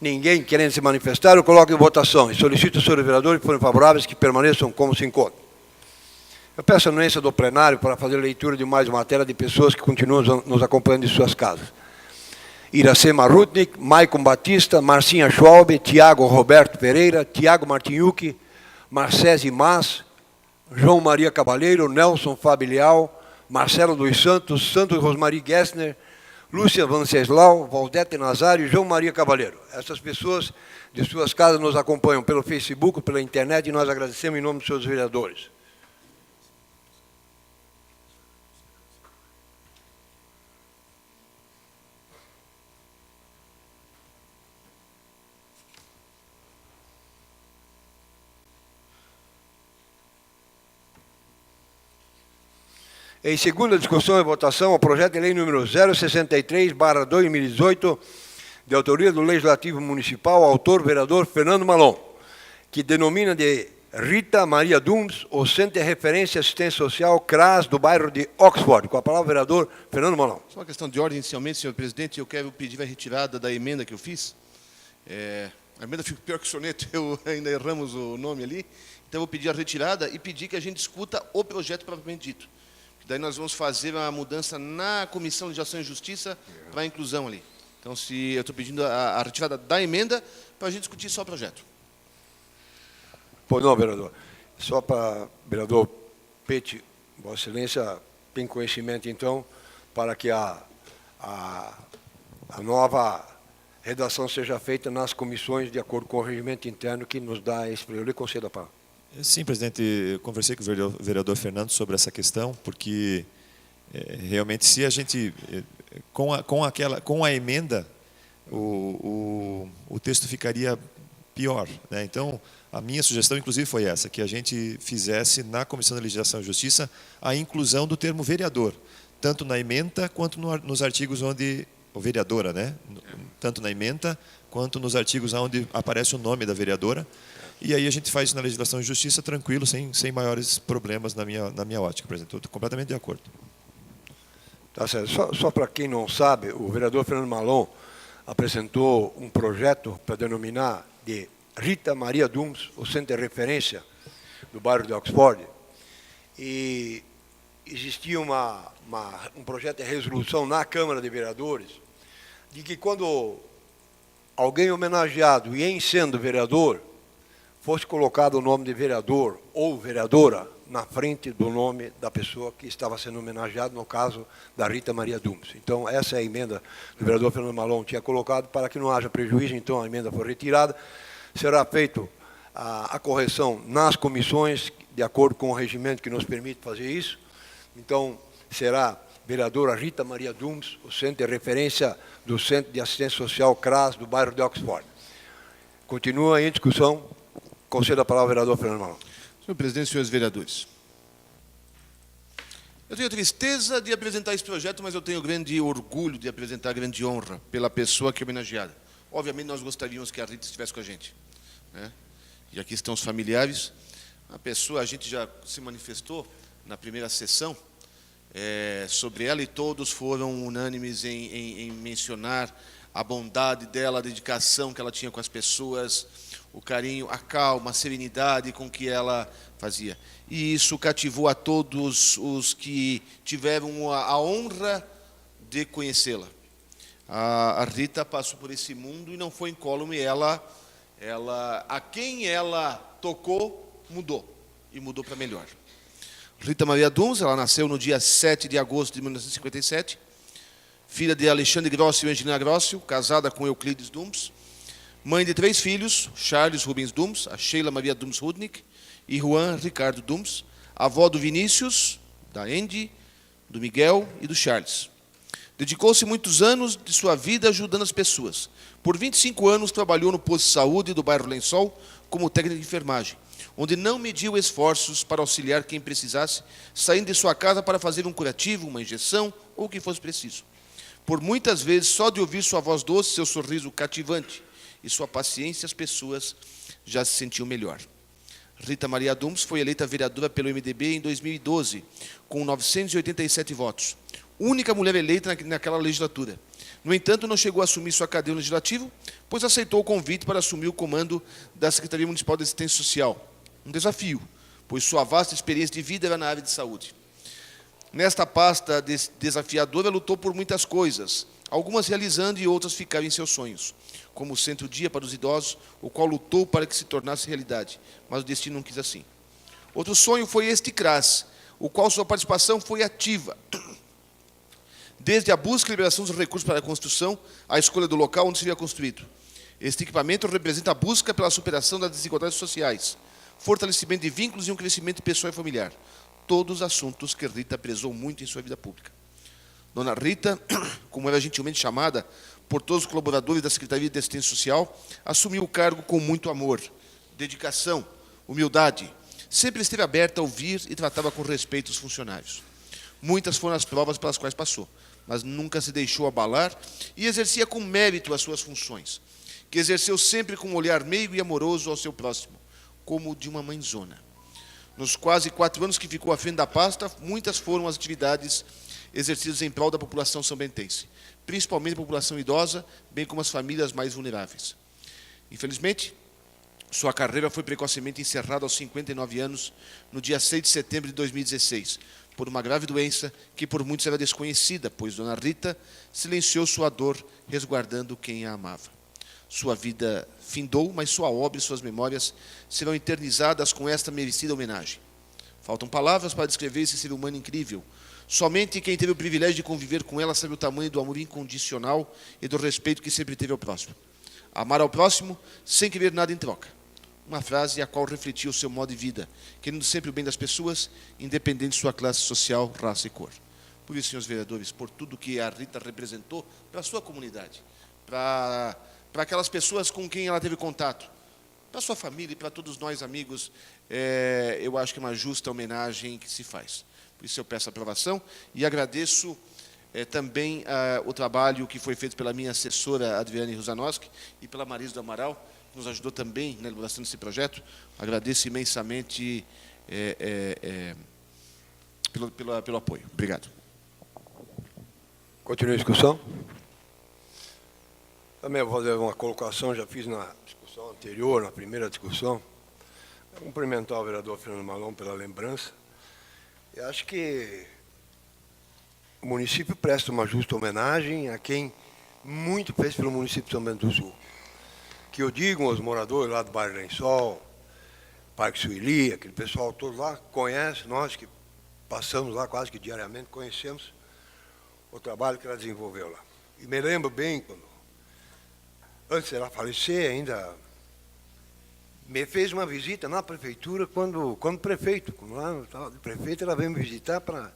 Ninguém querendo se manifestar, eu coloco em votação e solicito aos senhores vereadores, que forem favoráveis, que permaneçam como se encontram. Eu peço a anuência do plenário para fazer leitura de mais uma matéria de pessoas que continuam nos acompanhando em suas casas. Iracema Rudnick, Maicon Batista, Marcinha Schwalbe, Tiago Roberto Pereira, Tiago Martinhucchi, Marcese Mas, João Maria Cabaleiro, Nelson Fabilial, Marcelo dos Santos, Santos Rosmari Gessner, Lúcia Venceslau, Valdete Nazário e João Maria Cabaleiro. Essas pessoas de suas casas nos acompanham pelo Facebook, pela internet, e nós agradecemos em nome dos seus vereadores. Em segunda discussão e votação, o projeto de lei número 063/2018, de autoria do Legislativo Municipal, autor vereador Fernando Malon, que denomina de Rita Maria Duns, o Centro de Referência e Assistência Social CRAS do bairro de Oxford. Com a palavra, o vereador Fernando Malon. Só uma questão de ordem, inicialmente, senhor presidente, eu quero pedir a retirada da emenda que eu fiz. A emenda fica pior que o soneto, ainda erramos o nome ali. Então, eu vou pedir a retirada e pedir que a gente discuta o projeto propriamente dito. Daí nós vamos fazer uma mudança na Comissão de Legislação e Justiça para a inclusão ali. Então, se eu estou pedindo a retirada da emenda para a gente discutir só o projeto. Pois não, vereador. Só para, vereador Pete, Vossa Excelência tem conhecimento, então, para que a nova redação seja feita nas comissões, de acordo com o regimento interno que nos dá esse período. Eu lhe concedo a palavra. Sim, presidente, eu conversei com o vereador Fernando sobre essa questão, porque realmente, se a gente, com a emenda, o texto ficaria pior, né? Então, a minha sugestão, inclusive, foi essa, que a gente fizesse na Comissão de Legislação e Justiça a inclusão do termo vereador, tanto na emenda quanto nos artigos onde, ou vereadora, né? Tanto na emenda quanto nos artigos onde aparece o nome da vereadora. E aí a gente faz isso na Legislação e Justiça tranquilo, sem maiores problemas na minha ótica, presidente. Estou completamente de acordo. Tá certo. Só para quem não sabe, o vereador Fernando Malon apresentou um projeto para denominar de Rita Maria Duns, o Centro de Referência do bairro de Oxford. E existia um projeto de resolução na Câmara de Vereadores de que quando alguém homenageado e em sendo vereador, fosse colocado o nome de vereador ou vereadora na frente do nome da pessoa que estava sendo homenageada, no caso da Rita Maria Duns. Então, essa é a emenda que o vereador Fernando Malon tinha colocado, para que não haja prejuízo. Então, a emenda foi retirada. Será feita a correção nas comissões, de acordo com o regimento que nos permite fazer isso. Então, será vereadora Rita Maria Duns, o Centro de Referência do Centro de Assistência Social CRAS do bairro de Oxford. Continua em discussão. Concedo a palavra ao vereador Fernando Malon. Senhor presidente, senhores vereadores, eu tenho tristeza de apresentar esse projeto, mas eu tenho grande orgulho de apresentar grande honra pela pessoa que é homenageada. Obviamente, nós gostaríamos que a Rita estivesse com a gente, né? E aqui estão os familiares. A gente já se manifestou na primeira sessão sobre ela, e todos foram unânimes em mencionar a bondade dela, a dedicação que ela tinha com as pessoas, o carinho, a calma, a serenidade com que ela fazia. E isso cativou a todos os que tiveram a honra de conhecê-la. A Rita passou por esse mundo e não foi incólume. A quem ela tocou, mudou. E mudou para melhor. Rita Maria Duns, ela nasceu no dia 7 de agosto de 1957, filha de Alexandre Grossio e Angelina Grossio, casada com Euclides Duns, mãe de 3 filhos, Charles Rubens Duns, a Sheila Maria Duns Rudnick e Juan Ricardo Duns, avó do Vinícius, da Andy, do Miguel e do Charles. Dedicou-se muitos anos de sua vida ajudando as pessoas. Por 25 anos trabalhou no posto de saúde do bairro Lençol como técnico de enfermagem, onde não mediu esforços para auxiliar quem precisasse, saindo de sua casa para fazer um curativo, uma injeção ou o que fosse preciso. Por muitas vezes, só de ouvir sua voz doce, seu sorriso cativante e sua paciência, as pessoas já se sentiam melhor. Rita Maria Duns foi eleita vereadora pelo MDB em 2012, com 987 votos. Única mulher eleita naquela legislatura. No entanto, não chegou a assumir sua cadeira no Legislativo, pois aceitou o convite para assumir o comando da Secretaria Municipal de Assistência Social. Um desafio, pois sua vasta experiência de vida era na área de saúde. Nesta pasta desafiadora, lutou por muitas coisas, algumas realizando e outras ficaram em seus sonhos, como o Centro-Dia para os Idosos, o qual lutou para que se tornasse realidade, mas o destino não quis assim. Outro sonho foi este CRAS, o qual sua participação foi ativa, desde a busca e liberação dos recursos para a construção, à escolha do local onde seria construído. Este equipamento representa a busca pela superação das desigualdades sociais, fortalecimento de vínculos e um crescimento pessoal e familiar. Todos assuntos que Rita prezou muito em sua vida pública. Dona Rita, como era gentilmente chamada por todos os colaboradores da Secretaria de Assistência Social, assumiu o cargo com muito amor, dedicação, humildade. Sempre esteve aberta a ouvir e tratava com respeito os funcionários. Muitas foram as provas pelas quais passou, mas nunca se deixou abalar e exercia com mérito as suas funções, que exerceu sempre com um olhar meigo e amoroso ao seu próximo, como o de uma mãezona. Nos quase 4 anos que ficou à frente da pasta, muitas foram as atividades exercidas em prol da população são-bentense, principalmente a população idosa, bem como as famílias mais vulneráveis. Infelizmente, sua carreira foi precocemente encerrada aos 59 anos, no dia 6 de setembro de 2016, por uma grave doença que por muitos era desconhecida, pois Dona Rita silenciou sua dor, resguardando quem a amava. Sua vida findou, mas sua obra e suas memórias serão eternizadas com esta merecida homenagem. Faltam palavras para descrever esse ser humano incrível. Somente quem teve o privilégio de conviver com ela sabe o tamanho do amor incondicional e do respeito que sempre teve ao próximo. Amar ao próximo sem querer nada em troca. Uma frase a qual refletia o seu modo de vida, querendo sempre o bem das pessoas, independente de sua classe social, raça e cor. Por isso, senhores vereadores, por tudo que a Rita representou para a sua comunidade, para aquelas pessoas com quem ela teve contato, para a sua família e para todos nós amigos, eu acho que é uma justa homenagem que se faz. Por isso eu peço a aprovação e agradeço também o trabalho que foi feito pela minha assessora Adriane Ruzanowski e pela Marisa do Amaral, que nos ajudou também na elaboração desse projeto. Agradeço imensamente pelo apoio. Obrigado. Continua a discussão. Também vou fazer uma colocação, já fiz na discussão anterior, na primeira discussão. Cumprimentar o vereador Fernando Malon pela lembrança. Eu acho que o município presta uma justa homenagem a quem muito fez pelo município de São Bento do Sul. Que eu digo aos moradores lá do bairro Lençol, Parque Sueli, aquele pessoal todo lá, conhece, nós que passamos lá quase que diariamente, conhecemos o trabalho que ela desenvolveu lá. E me lembro bem, antes dela falecer, ainda me fez uma visita na prefeitura quando prefeito. Quando lá estava de prefeito, ela veio me visitar para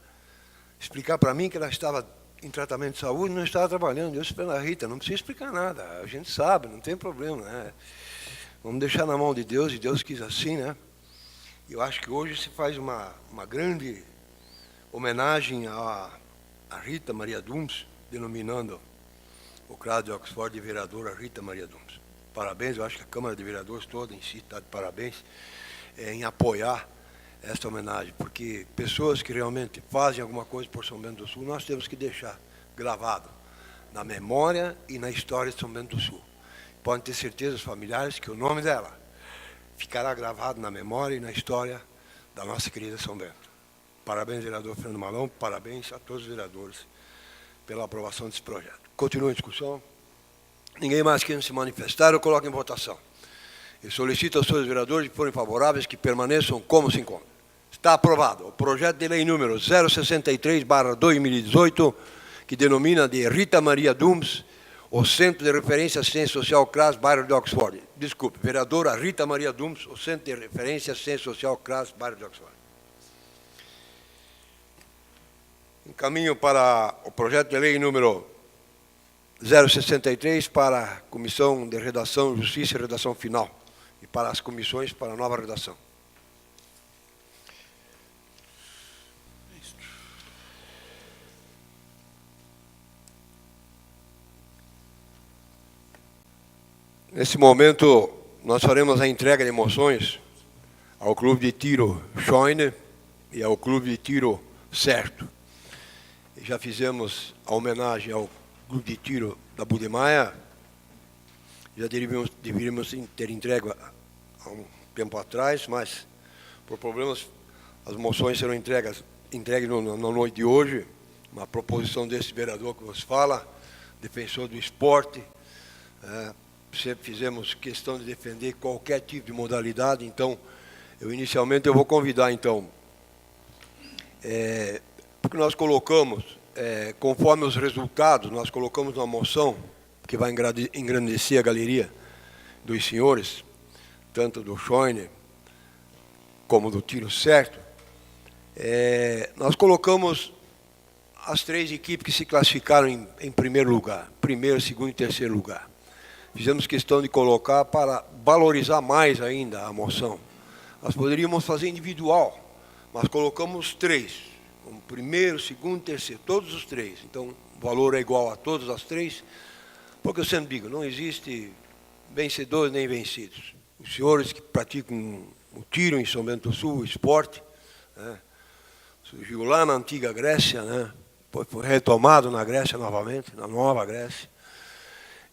explicar para mim que ela estava em tratamento de saúde e não estava trabalhando. Eu disse para ela, Rita, não precisa explicar nada, a gente sabe, não tem problema, né? Vamos deixar na mão de Deus, e Deus quis assim, né? Eu acho que hoje se faz uma grande homenagem a Rita Maria Duns, denominando o CRAS de Oxford de vereadora Rita Maria Duns. Parabéns, eu acho que a Câmara de Vereadores toda em si está de parabéns em apoiar esta homenagem, porque pessoas que realmente fazem alguma coisa por São Bento do Sul, nós temos que deixar gravado na memória e na história de São Bento do Sul. Podem ter certeza, os familiares, que o nome dela ficará gravado na memória e na história da nossa querida São Bento. Parabéns, vereador Fernando Malão, parabéns a todos os vereadores pela aprovação desse projeto. Continua a discussão. Ninguém mais querendo se manifestar, eu coloco em votação. Eu solicito aos senhores vereadores que forem favoráveis que permaneçam como se encontram. Está aprovado o projeto de lei número 063/2018, que denomina de Rita Maria Duns o Centro de Referência Assistência Social CRAS, bairro de Oxford. Desculpe, vereadora Rita Maria Duns, o Centro de Referência Assistência Social CRAS, bairro de Oxford. Encaminho para o projeto de lei número 063 para a Comissão de Redação, Justiça e Redação Final, e para as comissões para a nova redação. Nesse momento, nós faremos a entrega de moções ao Clube de Tiro Schoine e ao Clube de Tiro Certo. E já fizemos a homenagem ao Clube de Tiro da Budemaia, já deveríamos ter entregue há um tempo atrás, mas por problemas as moções serão entregues na noite de hoje, uma proposição desse vereador que nos fala, defensor do esporte, sempre fizemos questão de defender qualquer tipo de modalidade. Então, inicialmente eu vou convidar, então, porque nós colocamos, conforme os resultados, nós colocamos uma moção que vai engrandecer a galeria dos senhores, tanto do Schoiner como do Tiro Certo. Nós colocamos as 3 equipes que se classificaram em primeiro lugar, primeiro, segundo e terceiro lugar. Fizemos questão de colocar para valorizar mais ainda a moção. Nós poderíamos fazer individual, mas colocamos 3, como primeiro, segundo e terceiro, todos os 3. Então, o valor é igual a todas as 3, porque eu sempre digo, não existe vencedores nem vencidos. Os senhores que praticam o tiro em São Bento do Sul, o esporte, surgiu lá na antiga Grécia, foi retomado na Grécia novamente, na nova Grécia.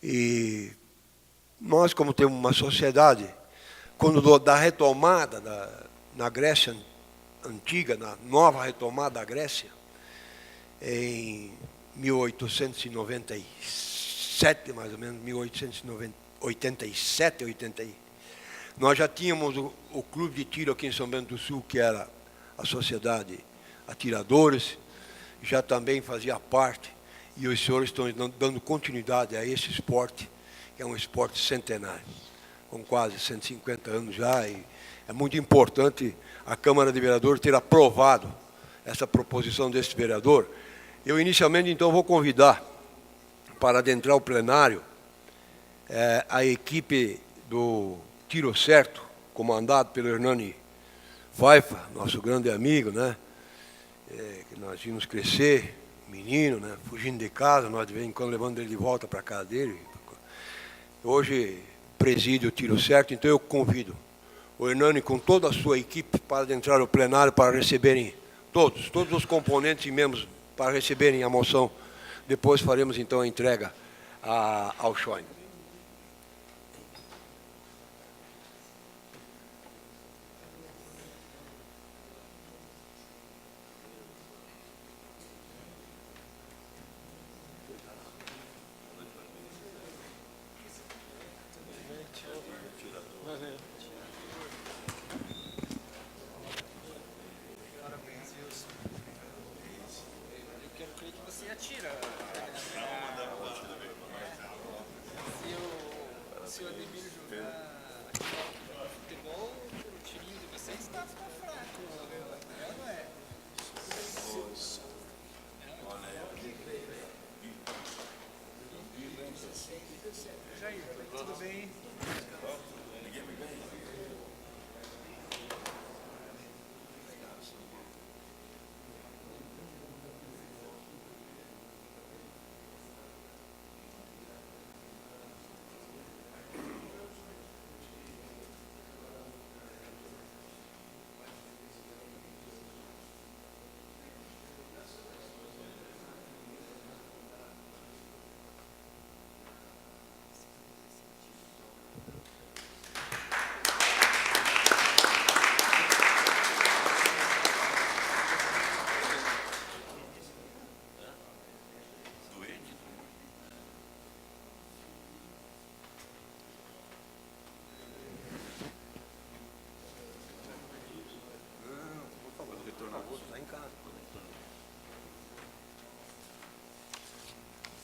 E nós, como temos uma sociedade, quando da retomada na Grécia antiga, na nova retomada da Grécia, em 1897, mais ou menos, 1887, 80, nós já tínhamos o clube de tiro aqui em São Bento do Sul, que era a Sociedade Atiradores, já também fazia parte, e os senhores estão dando continuidade a esse esporte, que é um esporte centenário, com quase 150 anos já, e é muito importante a Câmara de Vereadores ter aprovado essa proposição desse vereador. Eu, inicialmente, então, vou convidar para adentrar o plenário a equipe do Tiro Certo, comandado pelo Hernani Faifa, nosso grande amigo, que nós vimos crescer, menino, fugindo de casa, nós de vez em quando levando ele de volta para a casa dele. Hoje preside o Tiro Certo, então eu convido o Hernani com toda a sua equipe para adentrar o plenário para receberem todos os componentes e membros para receberem a moção. Depois faremos então a entrega ao Schoiner.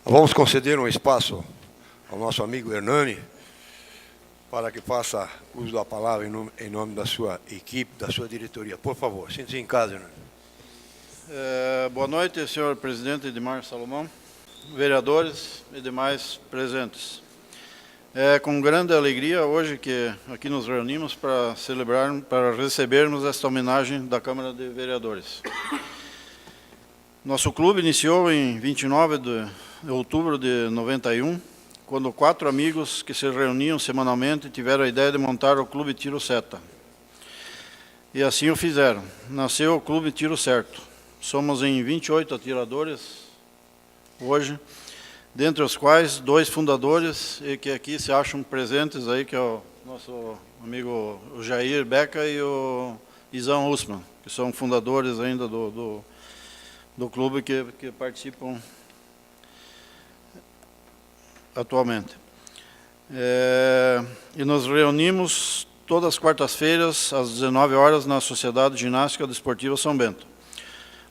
Vamos conceder um espaço ao nosso amigo Hernani para que faça uso da palavra em nome da sua equipe, da sua diretoria. Por favor, sinta-se em casa, Hernani. Boa noite, senhor presidente Edmar Salomão, vereadores e demais presentes. É com grande alegria hoje que aqui nos reunimos para celebrar, para recebermos esta homenagem da Câmara de Vereadores. Nosso clube iniciou em 29 de outubro de 91, quando 4 amigos que se reuniam semanalmente tiveram a ideia de montar o Clube Tiro Seta. E assim o fizeram. Nasceu o Clube Tiro Certo. Somos em 28 atiradores hoje, dentre os quais 2 fundadores e que aqui se acham presentes aí, que é o nosso amigo o Jair Beca e o Izão Usman, que são fundadores ainda do clube que participam atualmente. E nos reunimos todas as quartas-feiras, às 19 horas, na Sociedade Ginástica Desportiva São Bento.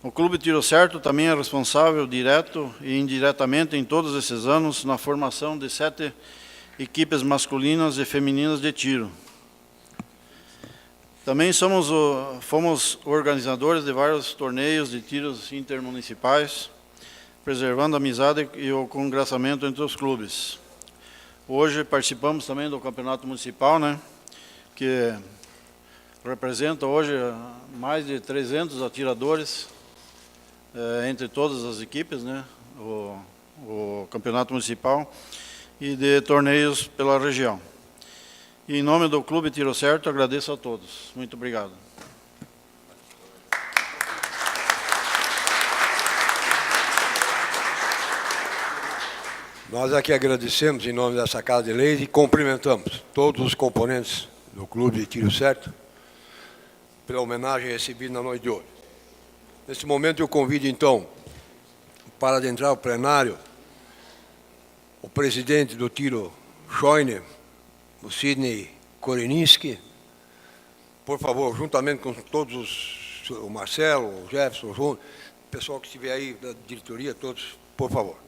O Clube Tiro Certo também é responsável, direto e indiretamente, em todos esses anos, na formação de 7 equipes masculinas e femininas de tiro. Também fomos organizadores de vários torneios de tiros intermunicipais, preservando a amizade e o congraçamento entre os clubes. Hoje participamos também do campeonato municipal, né, que representa hoje mais de 300 atiradores entre todas as equipes, né, o campeonato municipal, e de torneios pela região. E em nome do Clube Tiro Certo, agradeço a todos. Muito obrigado. Nós aqui agradecemos em nome dessa Casa de Leis e cumprimentamos todos os componentes do Clube de Tiro Certo pela homenagem recebida na noite de hoje. Nesse momento eu convido então para adentrar o plenário o presidente do Tiro Schoiner, o Sidney Koreninski, por favor, juntamente com todos o Marcelo, o Jefferson, o João, o pessoal que estiver aí da diretoria, todos, por favor.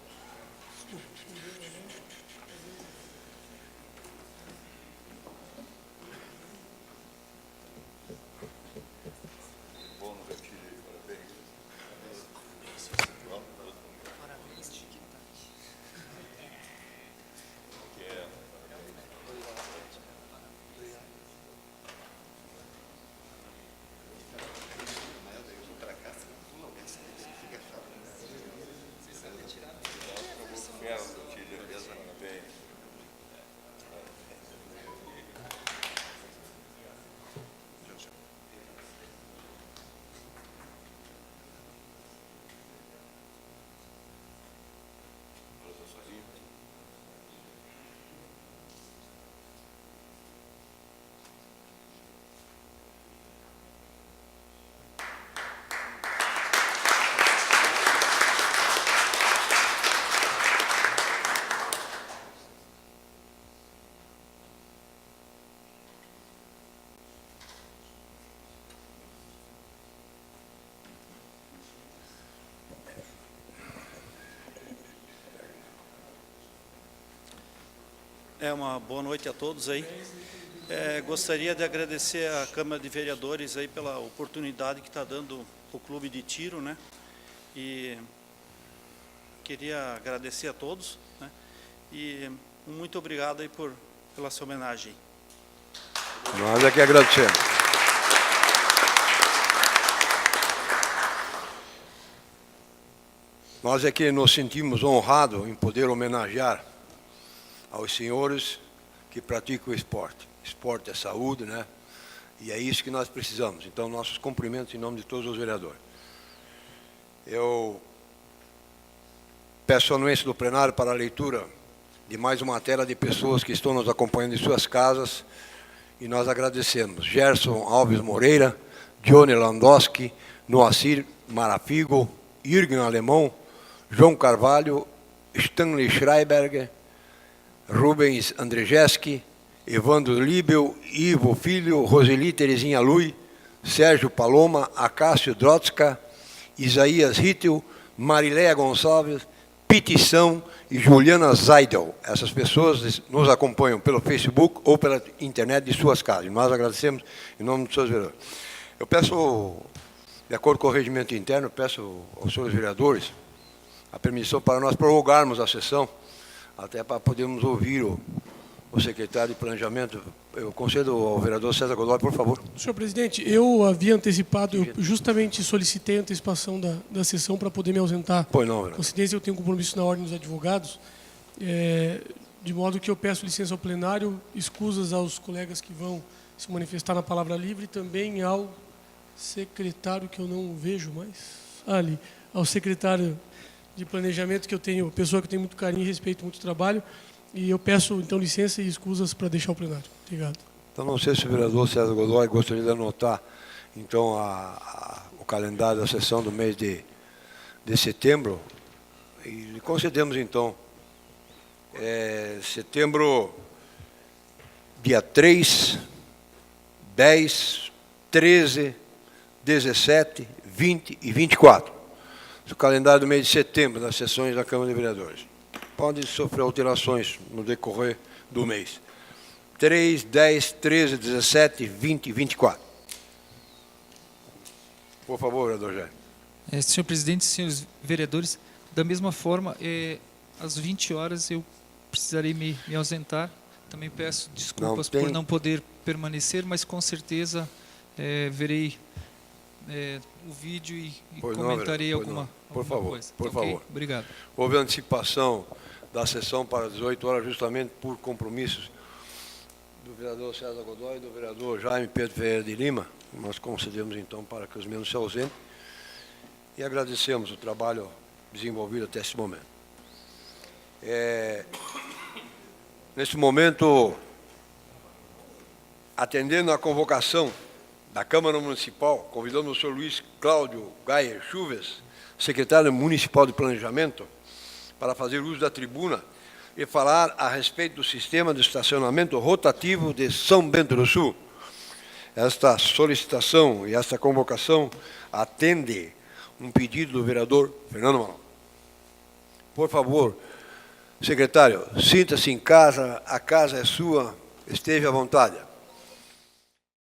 Uma boa noite a todos aí. Gostaria de agradecer à Câmara de Vereadores aí pela oportunidade que está dando o Clube de Tiro, né? E queria agradecer a todos, né? E muito obrigado aí pela sua homenagem. Nós aqui agradecemos. Nós aqui nos sentimos honrados em poder homenagear aos senhores que praticam o esporte. Esporte é saúde, né? E é isso que nós precisamos. Então, nossos cumprimentos em nome de todos os vereadores. Eu peço a anuência do plenário para a leitura de mais uma tela de pessoas que estão nos acompanhando em suas casas, e nós agradecemos. Gerson Alves Moreira, Johnny Landowski, Noacir Marafigo, Jürgen Alemão, João Carvalho, Stanley Schreiberger, Rubens Andrzejewski, Evandro Libel, Ivo Filho, Roseli Terezinha Lui, Sérgio Paloma, Acácio Drotska, Isaías Rittel, Mariléia Gonçalves, Petição e Juliana Zaidel. Essas pessoas nos acompanham pelo Facebook ou pela internet de suas casas. Nós agradecemos em nome dos seus vereadores. Eu peço, de acordo com o regimento interno, peço aos senhores vereadores a permissão para nós prorrogarmos a sessão, até para podermos ouvir o secretário de Planejamento. Eu concedo ao vereador César Godoy, por favor. Senhor presidente, eu havia antecipado, eu justamente solicitei a antecipação da sessão para poder me ausentar. Pois não, vereador. Coincidência, eu tenho um compromisso na Ordem dos Advogados, de modo que eu peço licença ao plenário, escusas aos colegas que vão se manifestar na palavra livre, e também ao secretário, que eu não vejo mais, ali, ao secretário de Planejamento, que eu tenho, pessoa que eu tenho muito carinho e respeito, muito trabalho, e eu peço, então, licença e escusas para deixar o plenário. Obrigado. Então, não sei se o vereador César Godoy gostaria de anotar, então, o calendário da sessão do mês de setembro, e concedemos, então, Setembro, dia 3, 10, 13, 17, 20 e 24. O calendário do mês de setembro, das sessões da Câmara de Vereadores. Pode sofrer alterações no decorrer do mês. 3, 10, 13, 17, 20 e 24. Por favor, vereador Jair. Senhor presidente, senhores vereadores, da mesma forma, às 20 horas eu precisarei me ausentar. Também peço desculpas por não poder permanecer, mas com certeza verei o vídeo e comentarei alguma coisa. Por favor. Obrigado. Houve antecipação da sessão para 18 horas justamente por compromissos do vereador César Godoy e do vereador Jaime Pedro Ferreira de Lima. Nós concedemos então para que os membros se ausentem e agradecemos o trabalho desenvolvido até esse momento. Neste momento, atendendo à convocação da Câmara Municipal, convidando o senhor Luiz Cláudio Gayer Chuves, secretário municipal de Planejamento, para fazer uso da tribuna e falar a respeito do sistema de estacionamento rotativo de São Bento do Sul. Esta solicitação e esta convocação atende um pedido do vereador Fernando Malon. Por favor, secretário, sinta-se em casa, a casa é sua, esteja à vontade.